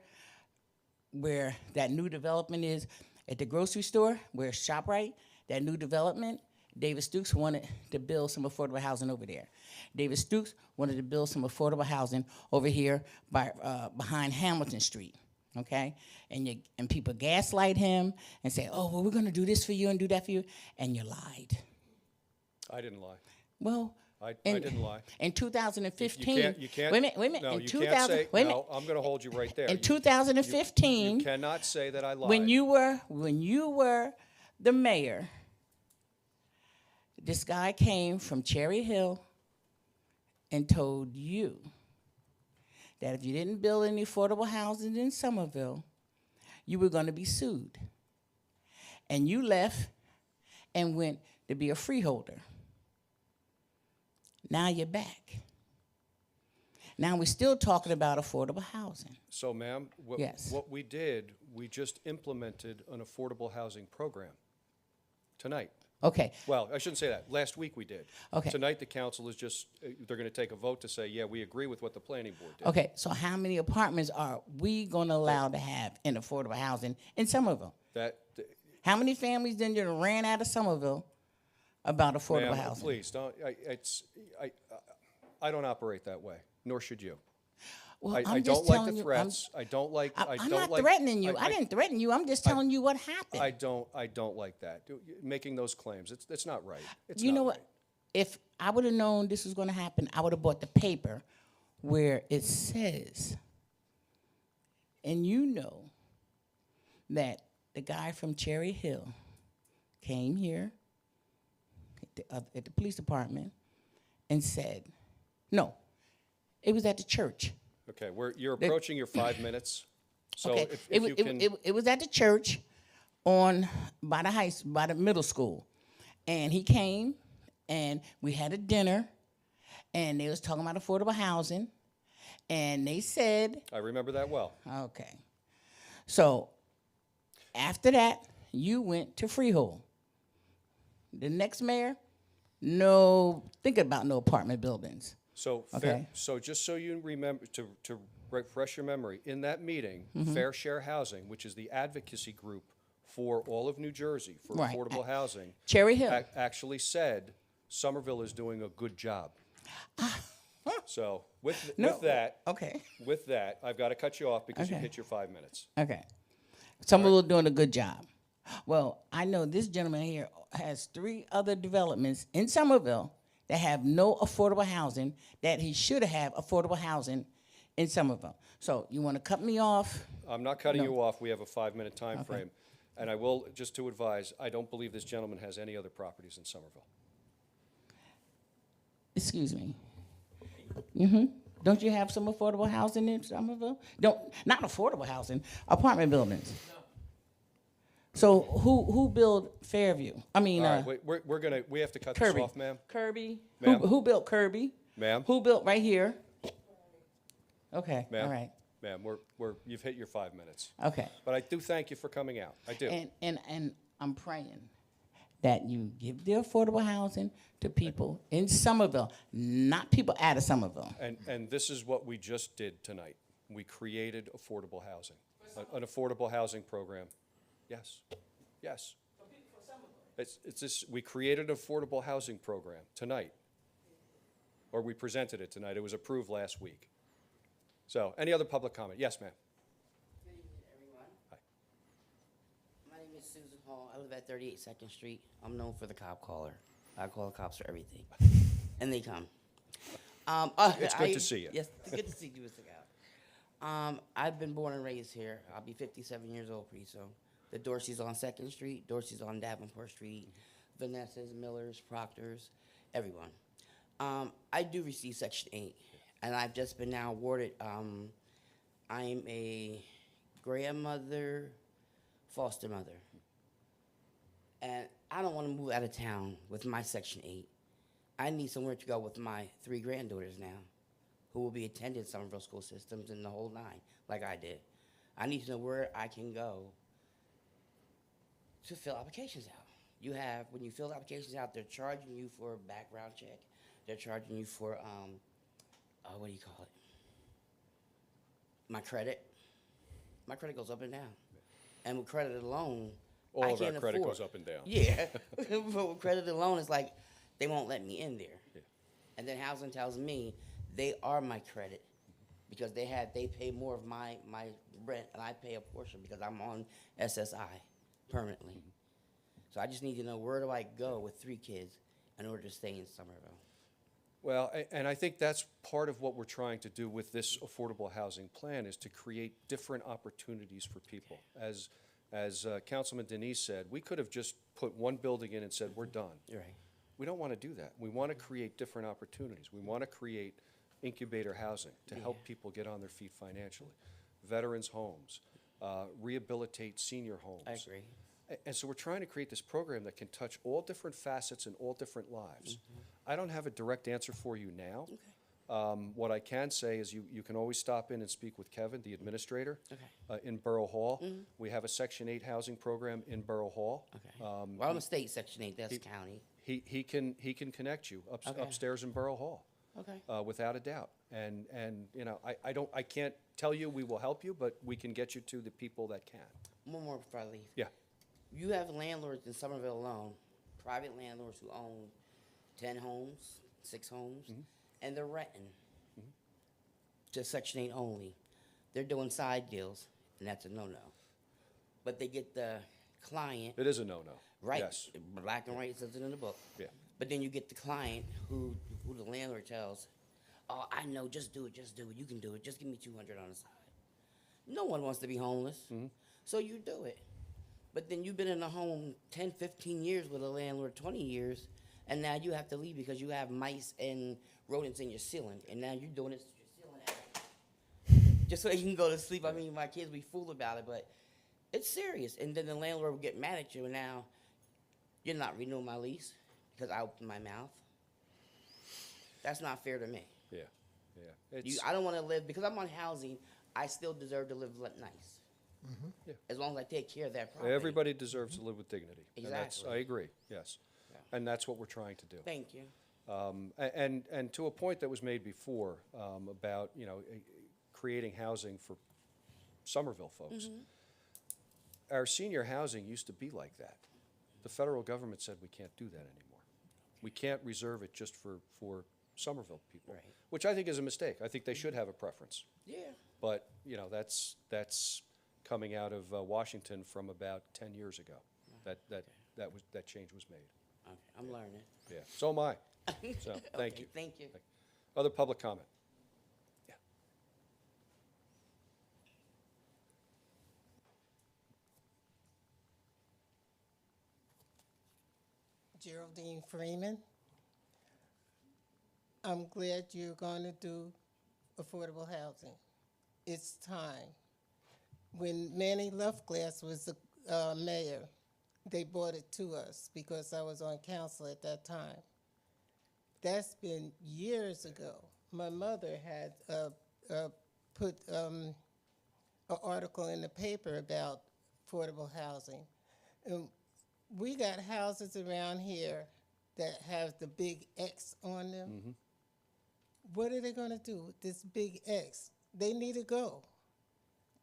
where that new development is at the grocery store, where ShopRite, that new development, David Stooks wanted to build some affordable housing over there. David Stooks wanted to build some affordable housing over here behind Hamilton Street, okay? And people gaslight him and say, oh, well, we're going to do this for you and do that for you, and you lied. I didn't lie. Well, I didn't lie. In 2015, You can't. Wait a minute. No, in you 2000, can't say. wait a No, minute. I'm going to hold you right there. In 2015, you cannot say that I lied. when you were the mayor, this guy came from Cherry Hill and told you that if you didn't build any affordable housing in Somerville, you were going to be sued. And you left and went to be a freeholder. Now you're back. Now we're still talking about affordable housing. So, ma'am, Yes. what we did, we just implemented an affordable housing program tonight. Okay. Well, I shouldn't say that. Last week we did. Okay. Tonight the council is just, they're going to take a vote to say, yeah, we agree with what the planning board did. Okay, so how many apartments are we going to allow to have in affordable housing in Somerville? How many families then just ran out of Somerville about affordable Ma'am, housing? please, don't, I don't operate that way, nor should you. Well, I I'm don't just like telling the you, threats. I don't like. I'm not threatening you. I didn't threaten you. I'm just telling you what happened. I don't like that. Making those claims, it's not right. It's You not know right. what? If I would have known this was going to happen, I would have bought the paper where it says, and you know that the guy from Cherry Hill came here at the police department and said, no, it was at the church. Okay, you're approaching your 5 minutes. So okay, if you can, it was at the church by the middle school, and he came, and we had a dinner, and they was talking about affordable housing, and they said, I remember that well. okay. So after that, you went to Freehold. The next mayor, think about no apartment buildings. So, Okay. so just so you remember, to refresh your memory, in that meeting, Mm-hmm. Fair Share Housing, which is the advocacy group for all of New Jersey for Right. affordable housing, Cherry Hill. actually said Somerville is doing a good job. So with that, Okay. with that, I've got to cut you off because you Okay. hit your 5 minutes. Okay. Somerville doing a good job. Well, I know this gentleman here has 3 other developments in Somerville that have no affordable housing, that he should have affordable housing in Somerville. So you want to cut me off? I'm not cutting No. you off. We have a 5-minute time frame. And I will, just to advise, I don't believe this gentleman has any other properties in Somerville. Excuse me. Don't you have some affordable housing in Somerville? Not affordable housing, apartment buildings. So who built Fairview? I mean, All right, wait, we have to cut Kirby. this off, ma'am. Kirby. Ma'am? Who built Kirby? Ma'am? Who built right here? Okay. Ma'am? All right. Ma'am, you've hit your 5 minutes. Okay. But I do thank you for coming out. I do. And I'm praying that you give the affordable housing to people in Somerville, not people out of Somerville. And this is what we just did tonight. We created affordable housing, an affordable housing program. Yes, yes. It's this, we created an affordable housing program tonight. Or we presented it tonight. It was approved last week. So, any other public comment? Yes, ma'am. Good evening, everyone. Hi. My name is Susan Hall. I live at 38 Second Street. I'm known for the cop caller. I call the cops for everything. And they come. It's good to see you. Yes, it's good to see you, Mr. Gow. I've been born and raised here. I'll be 57 years old pretty soon. The Dorsey's on 2nd Street. Dorsey's on Davenport Street. Vanessa's, Miller's, Proctor's, everyone. I do receive Section 8. And I've just been now awarded, I'm a grandmother, foster mother. And I don't want to move out of town with my Section 8. I need somewhere to go with my 3 granddaughters now, who will be attending Somerville school systems and the whole 9, like I did. I need to know where I can go to fill applications out. You have, when you fill applications out, they're charging you for a background check. They're charging you for, what do you call it? My credit. My credit goes up and down. And with credit alone, All I of our can't credit afford. goes up and down. Yeah. But with credit alone, it's like they won't let me in there. Yeah. And then housing tells me they are my credit because they pay more of my rent and I pay a portion because I'm on SSI permanently. So I just need to know where do I go with 3 kids in order to stay in Somerville. Well, and I think that's part of what we're trying to do with this affordable housing plan is to create different opportunities for people. As Councilman Denise said, we could have just put one building in and said, we're done. You're right. We don't want to do that. We want to create different opportunities. We want to create incubator housing to help people get on their feet financially. Veterans' homes, rehabilitate senior homes. I agree. And so we're trying to create this program that can touch all different facets and all different lives. I don't have a direct answer for you now. Okay. What I can say is you can always stop in and speak with Kevin, the administrator, Okay. in Borough Hall. We have a Section 8 housing program in Borough Hall. Okay. Well, I'm a state Section 8, that's county. He can connect you Okay. upstairs in Borough Hall. Okay. Without a doubt. And you know, I can't tell you we will help you, but we can get you to the people that can. One more before I leave. Yeah. You have landlords in Somerville alone, private landlords who own 10 homes, 6 homes, and they're renting to Section 8 only. They're doing side deals, and that's a no-no. But they get the client. It is a no-no. Right. Yes. Black and white, it says it in the book. Yeah. But then you get the client who the landlord tells, oh, I know, just do it, you can do it, just give me $200 on the side. No one wants to be homeless, so you do it. But then you've been in a home 10, 15 years with a landlord, 20 years, and now you have to leave because you have mice and rodents in your ceiling, and now you're doing it to your ceiling just so you can go to sleep. I mean, my kids be fooled about it, but It's serious. And then the landlord will get mad at you, and now you're not renewing my lease because I opened my mouth. That's not fair to me. Yeah, yeah. I don't want to live, because I'm on housing, I still deserve to live nice. Yeah. As long as I take care of that property. Everybody deserves to live with dignity. And that's, Exactly. I agree, yes. Yeah. And that's what we're trying to do. Thank you. And to a point that was made before, about, creating housing for Somerville folks. Our senior housing used to be like that. The federal government said we can't do that anymore. We can't reserve it just for Somerville people, Right. which I think is a mistake. I think they should have a preference. Yeah. But, that's coming out of Washington from about 10 years ago. That change was made. Okay, I'm learning. Yeah, so am I. So, thank Okay, you. Thank you. Other public comment? Yeah. Geraldine Freeman. I'm glad you're going to do affordable housing. It's time. When Manny Lovegrass was the mayor, they brought it to us because I was on council at that time. That's been years ago. My mother had put an article in the paper about affordable housing. And we got houses around here that have the big X on them. What are they going to do with this big X? They need to go.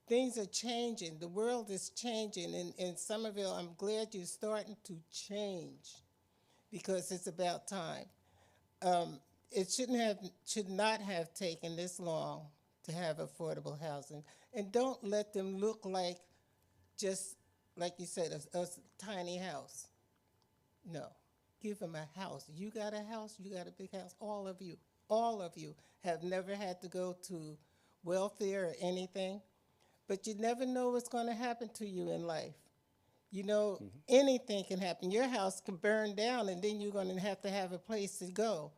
Things are changing. The world is changing. In Somerville, I'm glad you're starting to change because it's about time. It should not have taken this long to have affordable housing. And don't let them look like just, like you said, a tiny house. No, give them a house. You got a house, you got a big house, all of you have never had to go to welfare or anything, but you never know what's going to happen to you in life. Anything can happen. Your house can burn down, and then you're going to have a place to go.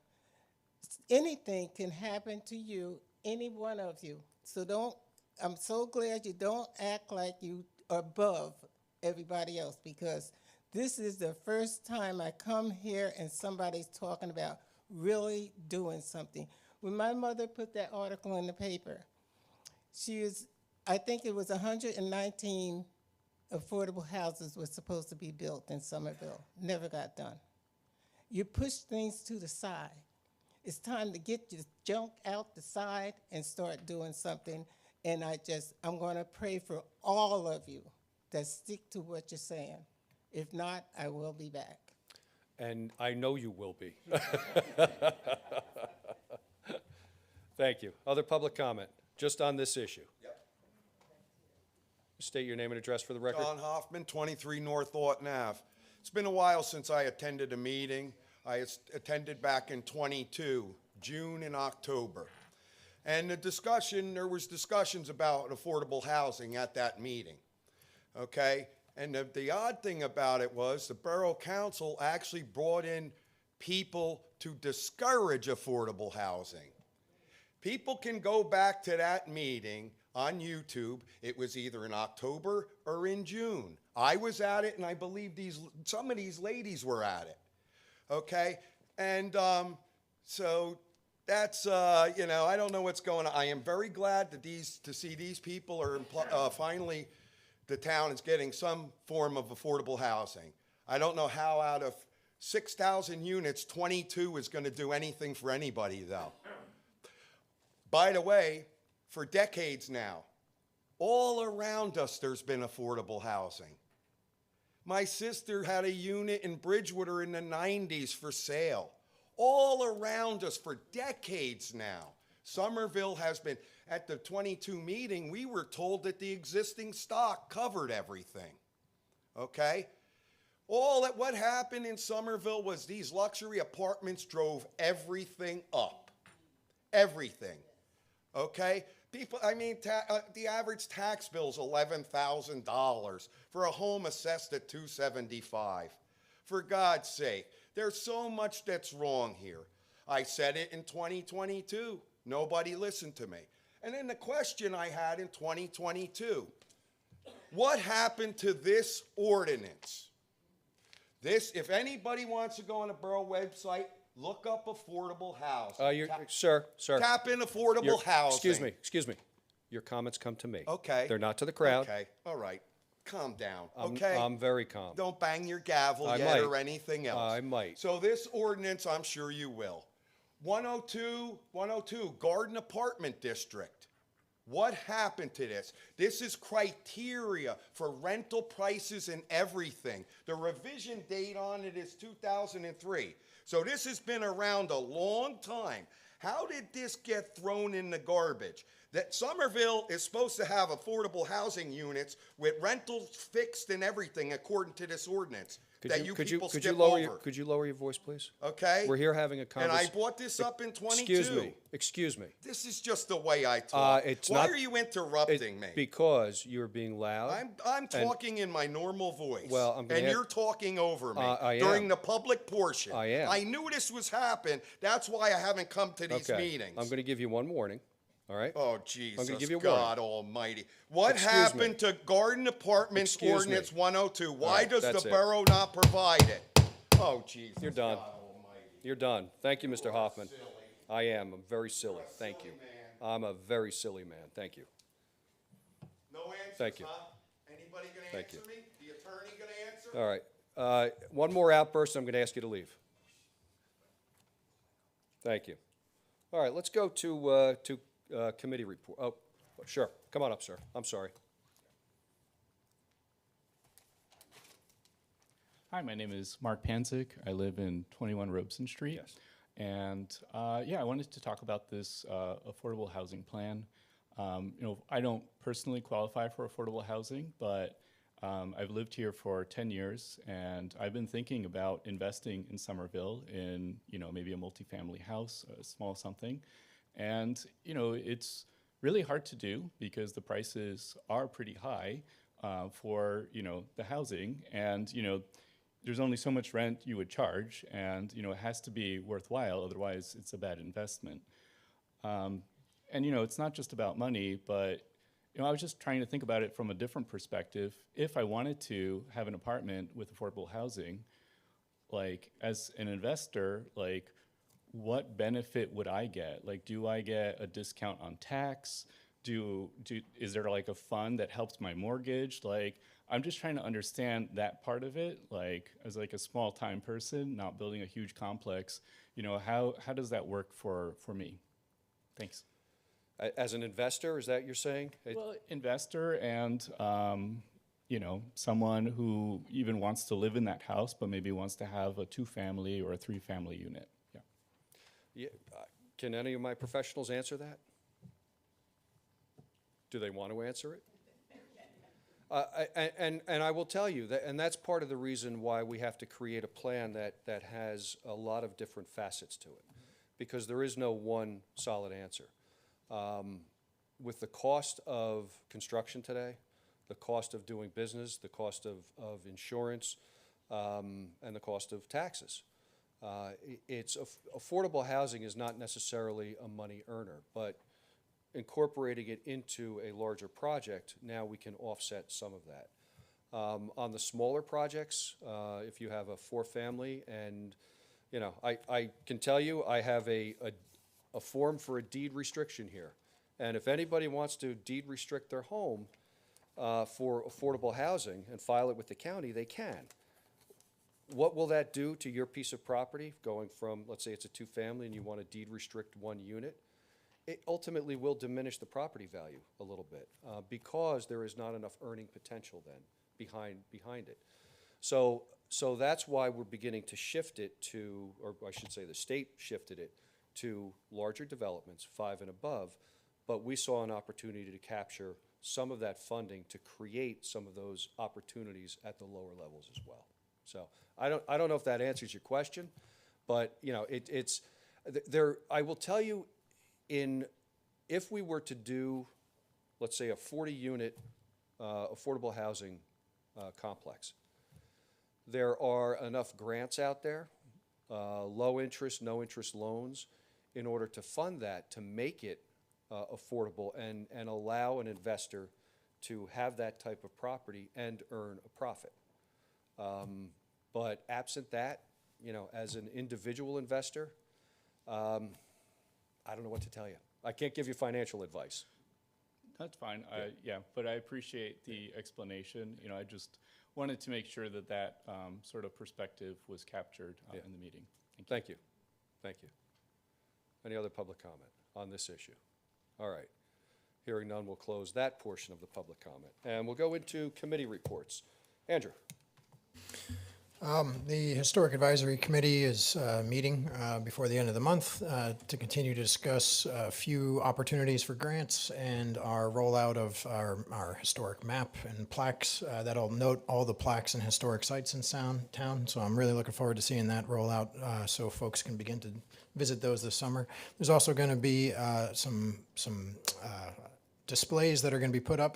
Anything can happen to you, any one of you. So I'm so glad you don't act like you are above everybody else, because this is the first time I come here and somebody's talking about really doing something. When my mother put that article in the paper, I think it was 119 affordable houses were supposed to be built in Somerville. Never got done. You push things to the side. It's time to get your junk out the side and start doing something. And I'm going to pray for all of you that stick to what you're saying. If not, I will be back. And I know you will be. Thank you. Other public comment, just on this issue? Yep. State your name and address for the record. John Hoffman, 23 North Orton Ave. It's been a while since I attended a meeting. I attended back in 22, June and October. And there was discussions about affordable housing at that meeting, okay? And the odd thing about it was the Borough Council actually brought in people to discourage affordable housing. People can go back to that meeting on YouTube. It was either in October or in June. I was at it, and I believe some of these ladies were at it, okay? And so that's, I don't know what's going on. I am very glad to see these people are finally, the town is getting some form of affordable housing. I don't know how out of 6,000 units, 22 is going to do anything for anybody, though. By the way, for decades now, all around us there's been affordable housing. My sister had a unit in Bridgewater in the 90s for sale. All around us for decades now. Somerville has been, at the 22 meeting, we were told that the existing stock covered everything, okay? What happened in Somerville was these luxury apartments drove everything up, everything, okay? People, the average tax bill is $11,000 for a home assessed at $275. For God's sake, there's so much that's wrong here. I said it in 2022. Nobody listened to me. And then the question I had in 2022, What happened to this ordinance? This, if anybody wants to go on the borough website, look up affordable housing. Sir. Tap in affordable housing. Excuse me. Your comments come to me. Okay. They're not to the crowd. Okay, all right. Calm down, I'm- okay? I'm very calm. Don't bang your gavel I yet might. or anything else. I might. So this ordinance, I'm sure you will. 102, Garden Apartment District. What happened to this? This is criteria for rental prices and everything. The revision date on it is 2003. So this has been around a long time. How did this get thrown in the garbage? That Somerville is supposed to have affordable housing units with rentals fixed and everything according to this ordinance that you people skip over. Could you lower your voice, please? Okay? We're here having a And conversation. I brought this up in 22. Excuse me. This is just the way I talk. Why are you interrupting me? Because you're being loud. I'm talking in my normal voice. Well, I'm gonna and have- you're talking over me I during am. the public portion. I am. I knew this was happening. That's why I haven't come to these meetings. I'm going to give you one warning. All right? Oh, Jesus, I'm going to give you a God warning. almighty. What Excuse happened me. to Garden Apartments Excuse me. Ordinance 102? Why All right, does that's the it. borough not provide it? Oh, Jesus. You're done. God almighty. You're done. Thank you, Mr. Hoffman. silly. I am. I'm very silly. Thank you. I'm a very silly man. Thank you. No answers, Thank you. huh? Anybody going to Thank answer you. me? The attorney going to answer? All right. One more outburst, I'm going to ask you to leave. Thank you. All right, let's go to committee report. Oh, sure. Come on up, sir. I'm sorry. Hi, my name is Mark Panzik. I live in 21 Robeson Street. Yes. And yeah, I wanted to talk about this affordable housing plan. I don't personally qualify for affordable housing, but I've lived here for 10 years, and I've been thinking about investing in Somerville in, maybe a multifamily house, a small something. And, it's really hard to do because the prices are pretty high for, the housing. And, there's only so much rent you would charge, and, it has to be worthwhile, otherwise it's a bad investment. And, it's not just about money, but I was just trying to think about it from a different perspective. If I wanted to have an apartment with affordable housing, like as an investor, like what benefit would I get? Like, do I get a discount on tax? Is there like a fund that helps my mortgage? Like, I'm just trying to understand that part of it, like as like a small time person, not building a huge complex, how does that work for me? Thanks. As an investor, is that you're saying? Well, investor and, someone who even wants to live in that house, but maybe wants to have a 2-family or a 3-family unit. Yeah. Yeah, can any of my professionals answer that? Do they want to answer it? And I will tell you that, and that's part of the reason why we have to create a plan that has a lot of different facets to it, because there is no one solid answer. With the cost of construction today, the cost of doing business, the cost of insurance, and the cost of taxes, affordable housing is not necessarily a money earner, but incorporating it into a larger project, now we can offset some of that. On the smaller projects, if you have a 4-family, and I can tell you I have a form for a deed restriction here, and if anybody wants to deed restrict their home for affordable housing and file it with the county, they can. What will that do to your piece of property going from, let's say it's a 2-family and you want to deed restrict 1 unit? It ultimately will diminish the property value a little bit because there is not enough earning potential then behind it. So that's why we're beginning to shift it to, or I should say the state shifted it to larger developments, 5 and above, but we saw an opportunity to capture some of that funding to create some of those opportunities at the lower levels as well. So I don't know if that answers your question, but it's there. I will tell you, if we were to do, let's say, a 40-unit affordable housing complex, there are enough grants out there, low interest, no interest loans, in order to fund that, to make it affordable and allow an investor to have that type of property and earn a profit. But absent that, you know, as an individual investor, I don't know what to tell you. I can't give you financial advice. That's fine. Yeah, but I appreciate the explanation. You know, I just wanted to make sure that that sort of perspective was captured in the meeting. Thank you. Thank you. Any other public comment on this issue? All right. Hearing none, we'll close that portion of the public comment. And we'll go into committee reports. Andrew. The Historic Advisory Committee is meeting before the end of the month to continue to discuss a few opportunities for grants and our rollout of our historic map and plaques that'll note all the plaques and historic sites in town. So I'm really looking forward to seeing that roll out so folks can begin to visit those this summer. There's also going to be some displays that are going to be put up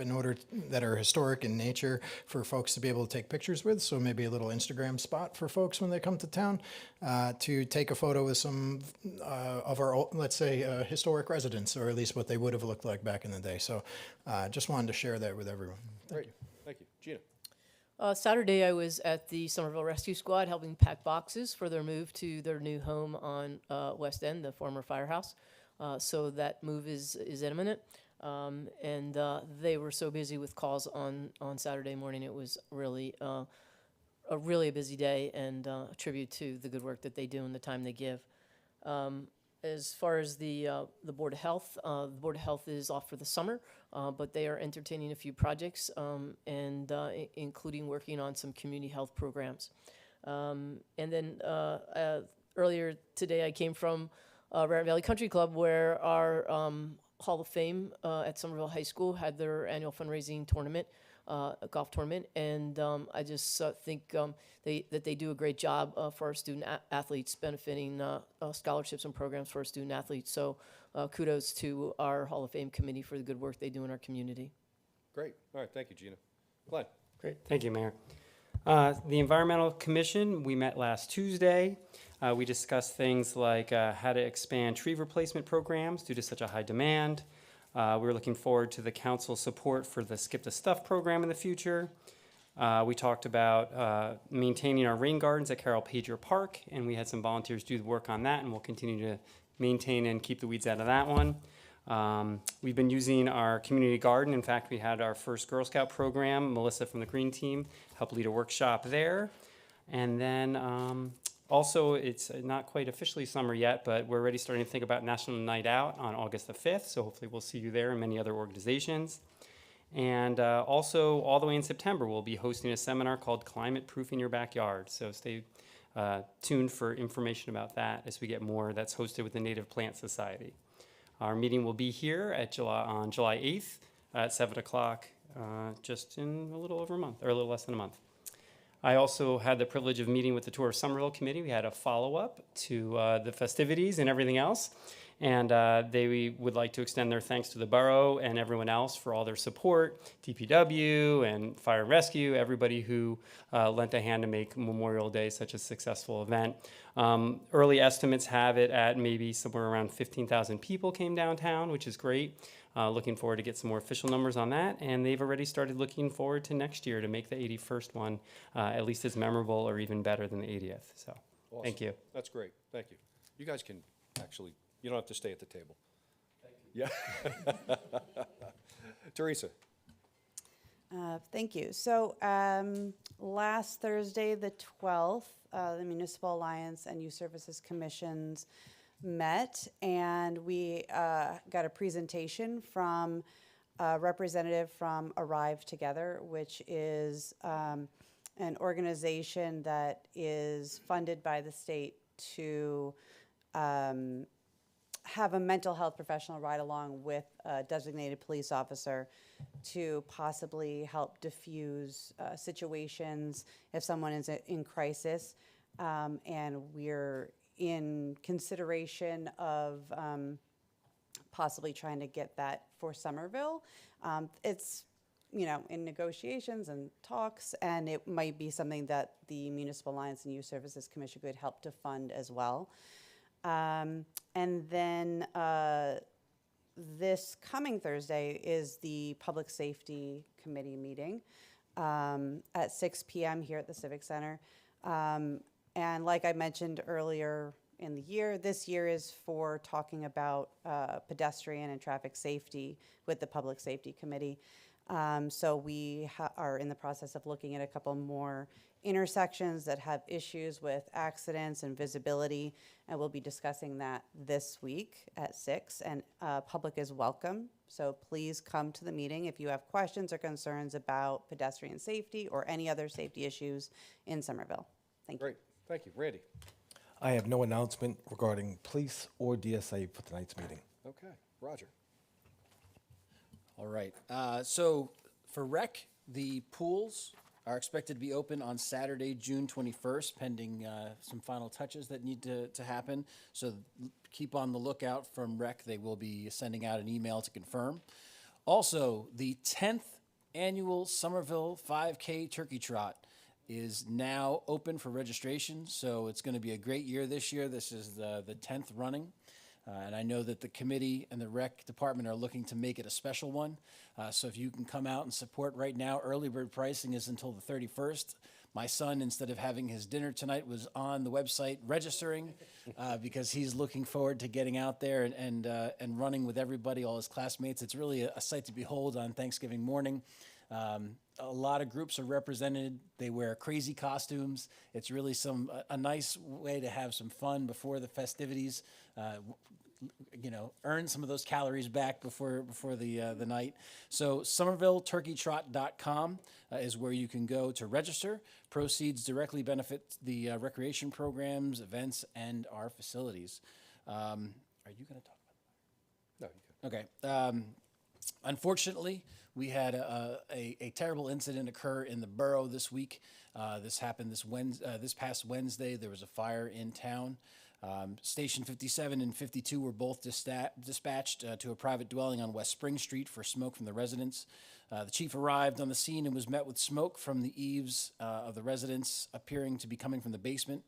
that are historic in nature for folks to be able to take pictures with. So maybe a little Instagram spot for folks when they come to town to take a photo with some of our, let's say, historic residents, or at least what they would have looked like back in the day. So just wanted to share that with everyone. Great. Thank you. Gina. Saturday, I was at the Somerville Rescue Squad helping pack boxes for their move to their new home on West End, the former firehouse. So that move is imminent. And they were so busy with calls on Saturday morning. It was really a busy day, and a tribute to the good work that they do and the time they give. As far as the Board of Health is off for the summer, but they are entertaining a few projects, and including working on some community health programs. And then earlier today, I came from Raritan Valley Country Club, where our Hall of Fame at Somerville High School had their annual fundraising tournament, a golf tournament, and I just think that they do a great job for our student athletes, benefiting scholarships and programs for our student athletes. So kudos to our Hall of Fame committee for the good work they do in our community. Great. All right. Thank you, Gina. Glenn. Great. Thank you, Mayor. The Environmental Commission, we met last Tuesday. We discussed things like how to expand tree replacement programs due to such a high demand. We're looking forward to the council's support for the Skip the Stuff program in the future. We talked about maintaining our rain gardens at Carol Pager Park, and we had some volunteers do the work on that, and we'll continue to maintain and keep the weeds out of that one. We've been using our community garden. In fact, we had our first Girl Scout program. Melissa from the Green Team helped lead a workshop there. And then also, it's not quite officially summer yet, but we're already starting to think about National Night Out on August the 5th, so hopefully we'll see you there and many other organizations. And also, all the way in September, we'll be hosting a seminar called Climate Proofing Your Backyard, so stay tuned for information about that as we get more. That's hosted with the Native Plant Society. Our meeting will be here on July 8th at 7 o'clock, just in a little over a month, or a little less than a month. I also had the privilege of meeting with the Tour of Somerville Committee. We had a follow-up to the festivities and everything else. And they would like to extend their thanks to the Borough and everyone else for all their support, DPW and Fire and Rescue, everybody who lent a hand to make Memorial Day such a successful event. Early estimates have it at maybe somewhere around 15,000 people came downtown, which is great. Looking forward to get some more official numbers on that. And they've already started looking forward to next year to make the 81st one at least as memorable or even better than the 80th. So Awesome. Thank you. That's great. Thank you. You guys can actually, you don't have to stay at the table. Thank you. Yeah. Teresa. Thank you. So last Thursday, the 12th, the Municipal Alliance and Youth Services Commissions met, and we got a presentation from a representative from Arrive Together, which is an organization that is funded by the state to have a mental health professional ride along with a designated police officer to possibly help diffuse situations if someone is in crisis. And we're in consideration of possibly trying to get that for Somerville. It's, you know, in negotiations and talks, and it might be something that the Municipal Alliance and Youth Services Commission could help to fund as well. And then this coming Thursday is the Public Safety Committee meeting at 6 p.m. here at the Civic Center. And like I mentioned earlier in the year, this year is for talking about pedestrian and traffic safety with the Public Safety Committee. So we are in the process of looking at a couple more intersections that have issues with accidents and visibility, and we'll be discussing that this week at 6, and public is welcome. So please come to the meeting if you have questions or concerns about pedestrian safety or any other safety issues in Somerville. Thank you. Great, thank you. Randy? I have no announcement regarding police or DSA for tonight's meeting. Okay, Roger? All right. So for rec, the pools are expected to be open on Saturday, June 21st, pending some final touches that need to happen. So keep on the lookout from rec. They will be sending out an email to confirm. Also, the 10th annual Somerville 5K Turkey Trot is now open for registration. So it's going to be a great year this year. This is the 10th running. And I know that the committee and the rec department are looking to make it a special one. So if you can come out and support right now, early bird pricing is until the 31st. My son, instead of having his dinner tonight, was on the website registering because he's looking forward to getting out there and running with everybody, all his classmates. It's really a sight to behold on Thanksgiving morning. A lot of groups are represented. They wear crazy costumes. It's really a nice way to have some fun before the festivities. Earn some of those calories back before the night. So SomervilleTurkeyTrot.com is where you can go to register. Proceeds directly benefit the recreation programs, events, and our facilities. Are you going to talk about that? No, you can. Okay. Unfortunately, we had a terrible incident occur in the Borough this week. This happened this past Wednesday. There was a fire in town. Station 57 and 52 were both dispatched to a private dwelling on West Spring Street for smoke from the residents. The chief arrived on the scene and was met with smoke from the eaves of the residents appearing to be coming from the basement.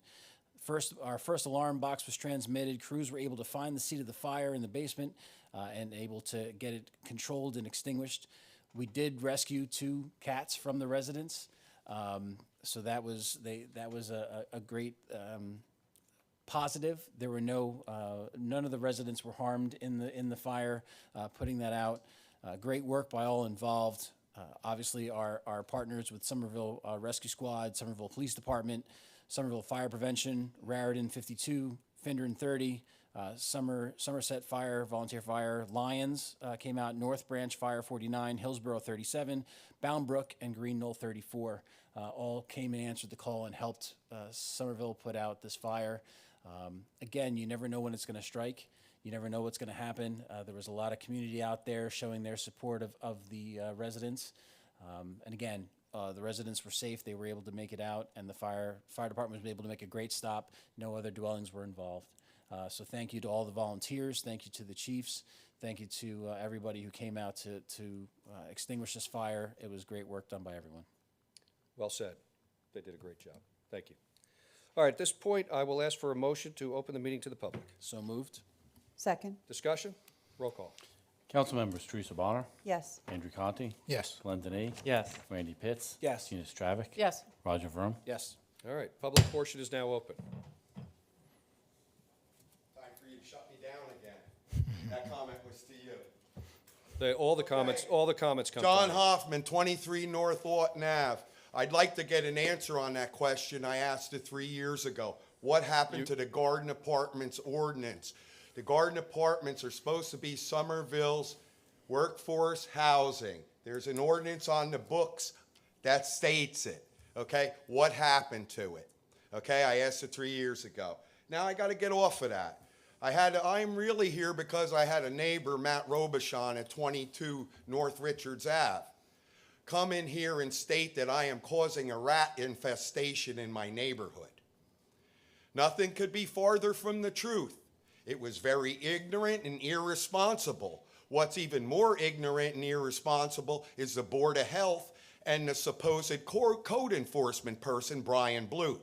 Our first alarm box was transmitted. Crews were able to find the seat of the fire in the basement and able to get it controlled and extinguished. We did rescue 2 cats from the residents. So that was a great positive. There were none of the residents were harmed in the fire. Putting that out, great work by all involved. Obviously, our partners with Somerville Rescue Squad, Somerville Police Department, Somerville Fire Prevention, Raritan 52, Findren 30, Somerset Fire, Volunteer Fire, Lions came out, North Branch Fire 49, Hillsborough 37, Boundbrook, and Green Knoll 34. All came and answered the call and helped Somerville put out this fire. Again, you never know when it's going to strike. You never know what's going to happen. There was a lot of community out there showing their support of the residents. And again, the residents were safe. They were able to make it out, and the fire department was able to make a great stop. No other dwellings were involved. So thank you to all the volunteers. Thank you to the chiefs. Thank you to everybody who came out to extinguish this fire. It was great work done by everyone. Well said. They did a great job. Thank you. All right, at this point, I will ask for a motion to open the meeting to the public. So moved. Second. Discussion? Roll call. Council members Teresa Bonner, Yes. Andrew Conti, Yes. Glenn Denny, Yes. Randy Pitts, Yes. Tina Stravic, Yes. Roger Vroom. Yes. All right, public portion is now open. Time for you to shut me down again. That comment was to you. All the comments come. John tonight. Hoffman, 23 North Orton Ave. I'd like to get an answer on that question I asked it 3 years ago. What happened to the Garden Apartments ordinance? The Garden Apartments are supposed to be Somerville's workforce housing. There's an ordinance on the books that states it. Okay, what happened to it? Okay, I asked it 3 years ago. Now I got to get off of that. I'm really here because I had a neighbor, Matt Robichon, at 22 North Richards Ave, come in here and state that I am causing a rat infestation in my neighborhood. Nothing could be farther from the truth. It was very ignorant and irresponsible. What's even more ignorant and irresponsible is the Board of Health and the supposed code enforcement person, Brian Blute.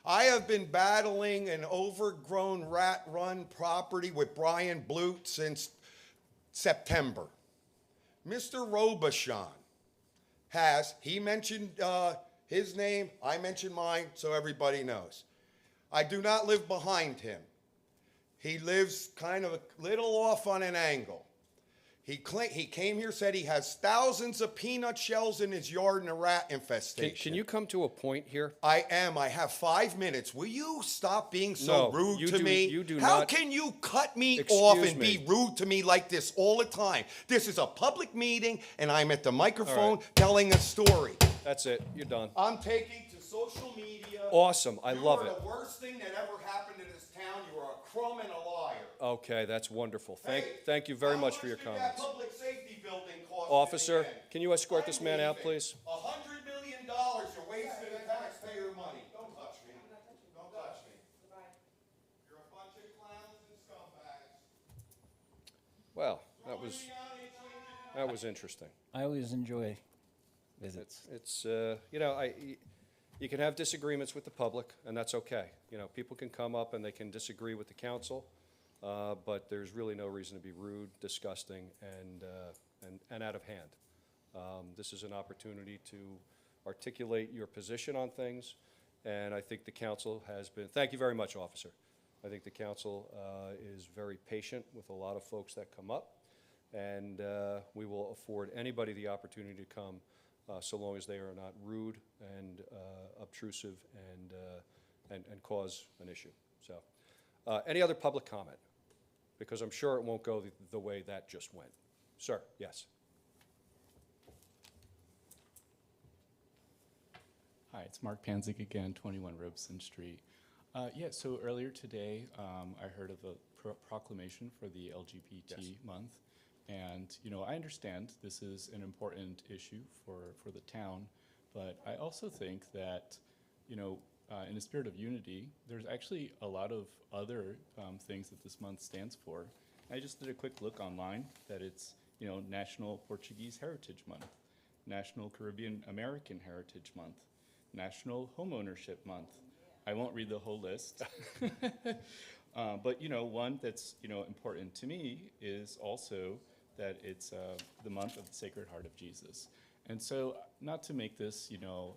I have been battling an overgrown rat-run property with Brian Blute since September. Mr. Robichon he mentioned his name, I mentioned mine, so everybody knows. I do not live behind him. He lives kind of a little off on an angle. He came here, said he has thousands of peanut shells in his yard and a rat infestation. Can you come to a point here? I am. I have 5 minutes. Will you stop being so rude to me? You do How not. can you cut me Excuse off and me. be rude to me like this all the time? This is a public meeting, and I'm at the microphone All right. telling a story. That's it. You're done. I'm taking to social media. Awesome. I love it. You are the worst thing that ever happened to this town. You are a crumb and a liar. Okay, that's wonderful. Hey, Thank you very how much for your did that comments. public safety building cost Officer, in the end? can you escort this man out, please? $100 million. You're wasting the taxpayer money. Don't touch me. Don't touch me. You're a bunch of clowns and scumbags. Well, that was interesting. I always enjoy visits. It's you can have disagreements with the public, and that's okay. You know, people can come up and they can disagree with the council, but there's really no reason to be rude, disgusting, and out of hand. This is an opportunity to articulate your position on things, and I think the council has been, thank you very much, officer. I think the council is very patient with a lot of folks that come up, and we will afford anybody the opportunity to come so long as they are not rude and obtrusive and cause an issue. So, any other public comment? Because I'm sure it won't go the way that just went. Sir, yes. Hi, it's Mark Panzik again, 21 Robeson Street. Yeah, so earlier today, I heard of a proclamation for the LGBT month. And, you know, I understand this is an important issue for the town, but I also think that, you know, in a spirit of unity, there's actually a lot of other things that this month stands for. I just did a quick look online that it's, you know, National Portuguese Heritage Month, National Caribbean American Heritage Month, National Homeownership Month. I won't read the whole list. But, you know, one that's, you know, important to me is also that it's the month of the Sacred Heart of Jesus. And so, not to make this, you know,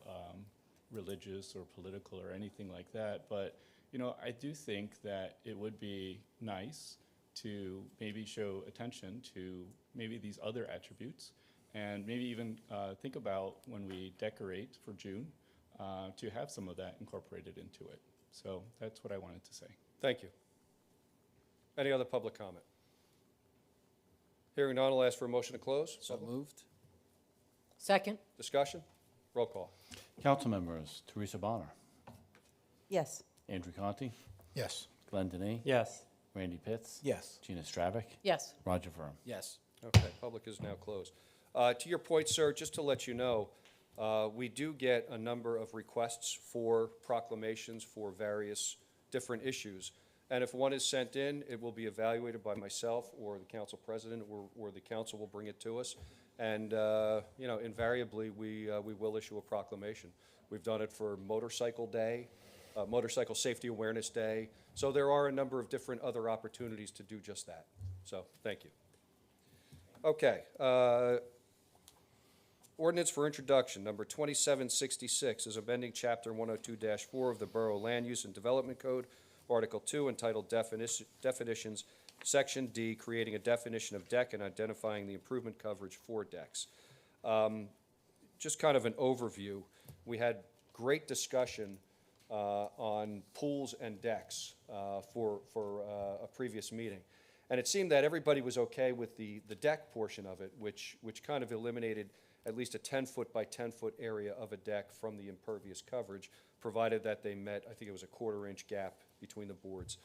religious or political or anything like that, but, you know, I do think that it would be nice to maybe show attention to maybe these other attributes, and maybe even think about when we decorate for June, to have some of that incorporated into it. So that's what I wanted to say. Thank you. Any other public comment? Hearing none, I'll ask for a motion to close. So moved. Second? Discussion? Roll call. Council members, Teresa Bonner, Yes. Andrew Conti, Yes. Glenn Denny, Yes. Randy Pitts, Yes. Gina Stravic, Yes. Roger Firm. Yes. Okay, public is now closed. To your point, sir, just to let you know, we do get a number of requests for proclamations for various different issues. And if one is sent in, it will be evaluated by myself or the council president, or the council will bring it to us. And, you know, invariably, we will issue a proclamation. We've done it for Motorcycle Day, Motorcycle Safety Awareness Day. So there are a number of different other opportunities to do just that. So, thank you. Okay. Ordinance for introduction, number 2766, is amending Chapter 102-4 of the Borough Land Use and Development Code, Article 2, entitled Definitions, Section D, creating a definition of deck and identifying the improvement coverage for decks. Just kind of an overview. We had great discussion on pools and decks for a previous meeting. And it seemed that everybody was okay with the deck portion of it, which kind of eliminated at least a 10-foot by 10-foot area of a deck from the impervious coverage, provided that they met, I think it was a 1/4-inch gap between the boards.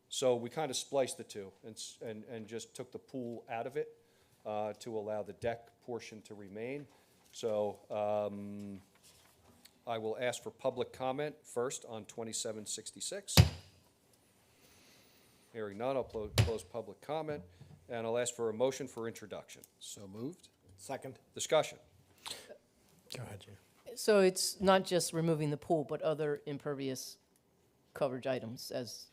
So we kind of spliced the two and just took the pool out of it to allow the deck portion to remain. So I will ask for public comment first on 2766. Hearing none, I'll close public comment, and I'll ask for a motion for introduction. So moved. Second. Discussion. Go ahead, Jim. So it's not just removing the pool, but other impervious coverage items as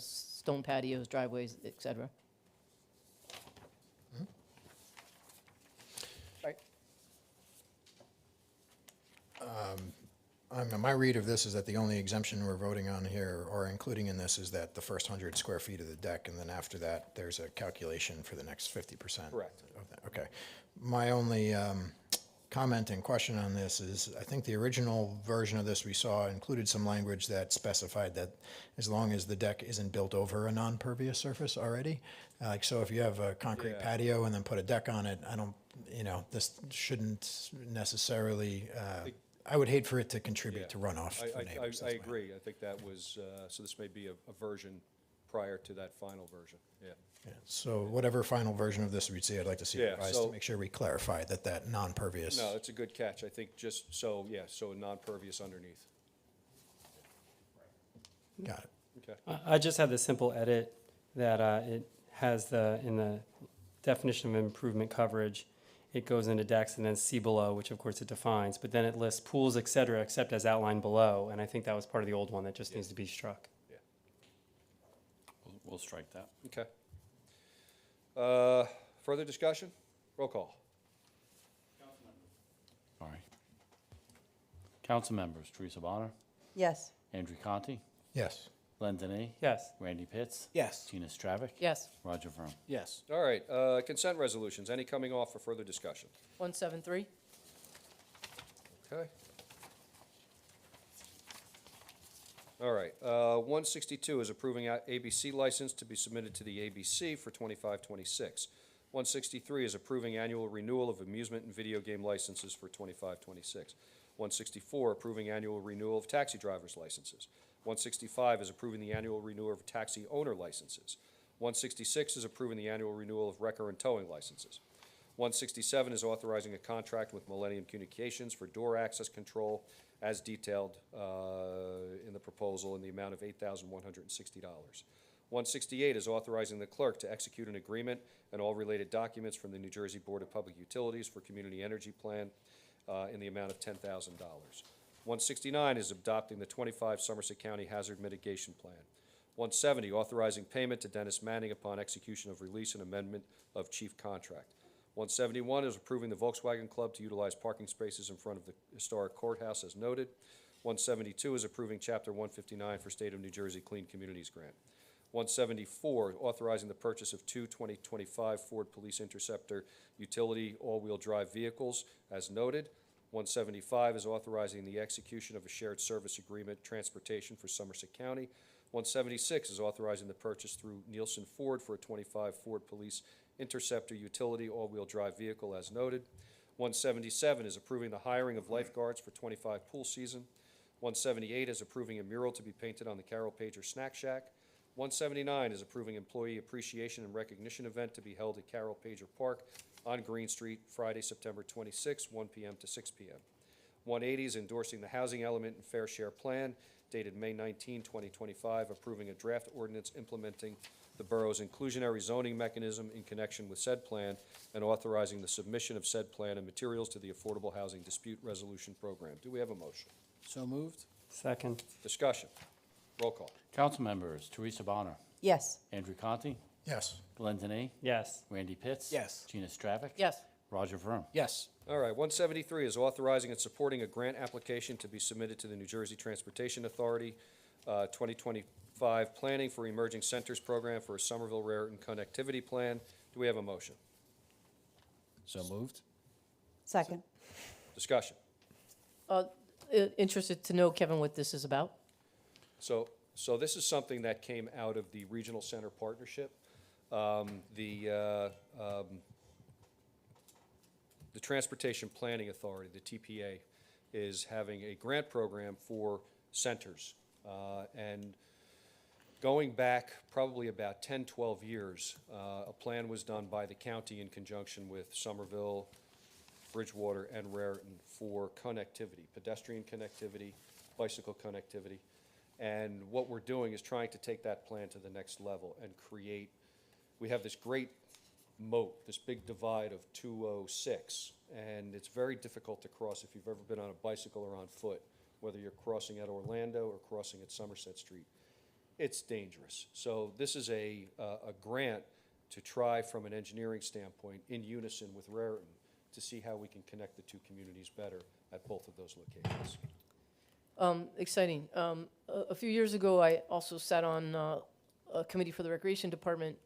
stone patios, driveways, et cetera? I mean, my read of this is that the only exemption we're voting on here or including in this is that the first 100 square feet of the deck, and then after that, there's a calculation for the next 50%. Correct. Of that. Okay. My only comment and question on this is, I think the original version of this we saw included some language that specified that as long as the deck isn't built over a non-pervious surface already, like so if you have a concrete Yeah. patio and then put a deck on it, I don't, this shouldn't necessarily, I would hate for it to contribute to runoff for neighbors. I agree. I think that was, so this may be a version prior to that final version, yeah. Yeah, so whatever final version of this we'd see, I'd like to see Yeah, revised so- to make sure we clarify that non-pervious. No, it's a good catch. I think just, so, yeah, so non-pervious underneath. Got it. Okay. I just have the simple edit that it has in the definition of improvement coverage, it goes into decks and then see below, which of course it defines, but then it lists pools, et cetera, except as outlined below, and I think that was part of the old one that just needs to be struck. We'll strike that. Okay. Further discussion? Roll call. All right. Council members, Teresa Bonner, Yes. Andrew Conti, Yes. Len Denis, Yes. Randy Pitts, Yes. Tina Stravic, Yes. Roger Vroom. Yes. All right, consent resolutions. Any coming off for further discussion? 173. Okay. All right, 162 is approving ABC license to be submitted to the ABC for 25-26. 163 is approving annual renewal of amusement and video game licenses for 25-26. 164, approving annual renewal of taxi driver's licenses. 165 is approving the annual renewal of taxi owner licenses. 166 is approving the annual renewal of wrecker and towing licenses. 167 is authorizing a contract with Millennium Communications for door access control as detailed in the proposal in the amount of $8,160. 168 is authorizing the clerk to execute an agreement and all related documents from the New Jersey Board of Public Utilities for Community Energy Plan in the amount of $10,000. 169 is adopting the 25 Somerset County Hazard Mitigation Plan. 170, authorizing payment to Dennis Manning upon execution of release and amendment of chief contract. 171 is approving the Volkswagen Club to utilize parking spaces in front of the historic courthouse as noted. 172 is approving Chapter 159 for State of New Jersey Clean Communities Grant. 174, authorizing the purchase of two 2025 Ford Police Interceptor utility all-wheel drive vehicles as noted. 175 is authorizing the execution of a shared service agreement transportation for Somerset County. 176 is authorizing the purchase through Nielsen Ford for a 25 Ford Police Interceptor utility all-wheel drive vehicle as noted. 177 is approving the hiring of lifeguards for 25 pool season. 178 is approving a mural to be painted on the Carol Pager Snack Shack. 179 is approving employee appreciation and recognition event to be held at Carol Pager Park on Green Street, Friday, September 26, 1 p.m. to 6 p.m. 180 is endorsing the housing element and fair share plan dated May 19, 2025, approving a draft ordinance implementing the borough's inclusionary zoning mechanism in connection with said plan and authorizing the submission of said plan and materials to the Affordable Housing Dispute Resolution Program. Do we have a motion? So moved. Second. Discussion. Roll call. Council members, Teresa Bonner, Yes. Andrew Conti, Yes. Glenn Denis, Yes. Randy Pitts. Yes. Tina Stravic. Yes. Roger Vroom. Yes. All right, 173 is authorizing and supporting a grant application to be submitted to the New Jersey Transportation Authority 2025 Planning for Emerging Centers Program for a Somerville Raritan Connectivity Plan. Do we have a motion? So moved. Second. Discussion. Interested to know, Kevin, what this is about? So this is something that came out of the Regional Center Partnership. The Transportation Planning Authority, the TPA, is having a grant program for centers. And going back probably about 10, 12 years, a plan was done by the county in conjunction with Somerville, Bridgewater, and Raritan for connectivity, pedestrian connectivity, bicycle connectivity. And what we're doing is trying to take that plan to the next level and create, we have this great moat, this big divide of 206, and it's very difficult to cross if you've ever been on a bicycle or on foot, whether you're crossing at Orlando or crossing at Somerset Street. It's dangerous. So this is a grant to try from an engineering standpoint in unison with Raritan to see how we can connect the two communities better at both of those locations. Exciting. A few years ago, I also sat on a committee for the Recreation Department,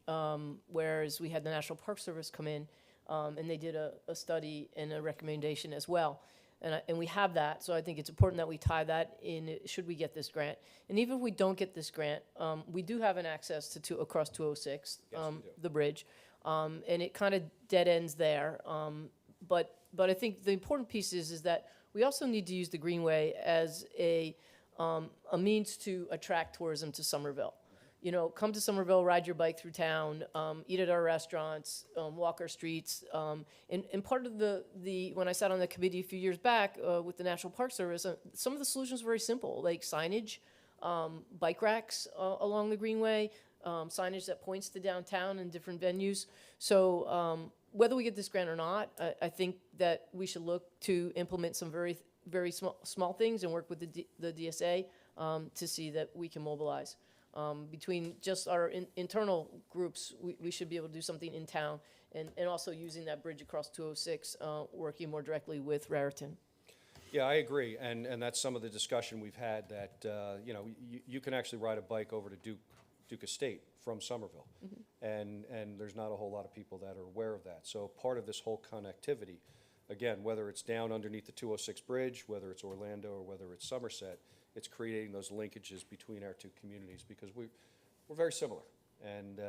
whereas we had the National Park Service come in, and they did a study and a recommendation as well. And we have that, so I think it's important that we tie that in should we get this grant. And even if we don't get this grant, we do have an access to across 206, the bridge, and it kind of dead ends there. But I think the important piece is that we also need to use the Greenway as a means to attract tourism to Somerville. You know, come to Somerville, ride your bike through town, eat at our restaurants, walk our streets. And part of when I sat on the committee a few years back with the National Park Service, some of the solutions were very simple, like signage, bike racks along the Greenway, signage that points to downtown and different venues. So whether we get this grant or not, I think that we should look to implement some very small things and work with the DSA to see that we can mobilize. Between just our internal groups, we should be able to do something in town, and also using that bridge across 206, working more directly with Raritan. Yeah, I agree, and that's some of the discussion we've had, that, you know, you can actually ride a bike over to Duke Estate from Somerville, and there's not a whole lot of people that are aware of that. So part of this whole connectivity, again, whether it's down underneath the 206 bridge, whether it's Orlando or whether it's Somerset, it's creating those linkages between our two communities, because we're very similar, and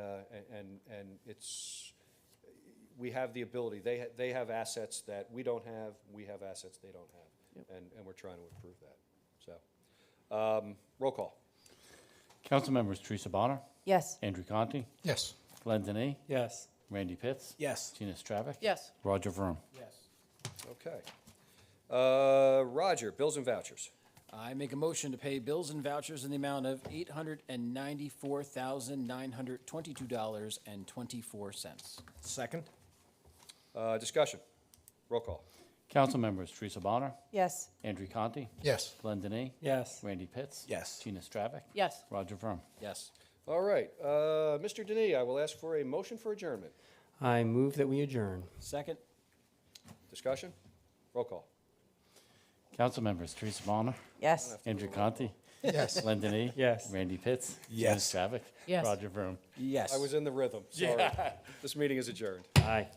we have the ability. They have assets that we don't have. We have assets they don't have, and we're trying to improve that. So, roll call. Council members Teresa Bonner, Yes. Andrew Conti, Yes. Glenn Denny, Yes. Randy Pitts, Yes. Tina Stravic, Yes. Roger Vroom. Yes. Okay. Roger, bills and vouchers. I make a motion to pay bills and vouchers in the amount of $894,922.24. Second? Discussion. Roll call. Council members Teresa Bonner, Yes. Andrew Conti, Yes. Glenn Denny, Yes. Randy Pitts, Yes. Tina Stravic, Yes. Roger Vroom. Yes. All right. Mr. Denis, I will ask for a motion for adjournment. I move that we adjourn. Second? Discussion. Roll call. Council members Teresa Bonner, Yes. Andrew Conti, Yes. Glenn Denny, Yes. Randy Pitts, Yes. Tina Stravic, Yes. Roger Vroom. Yes. I was in the rhythm. Sorry. This meeting is adjourned. Aye.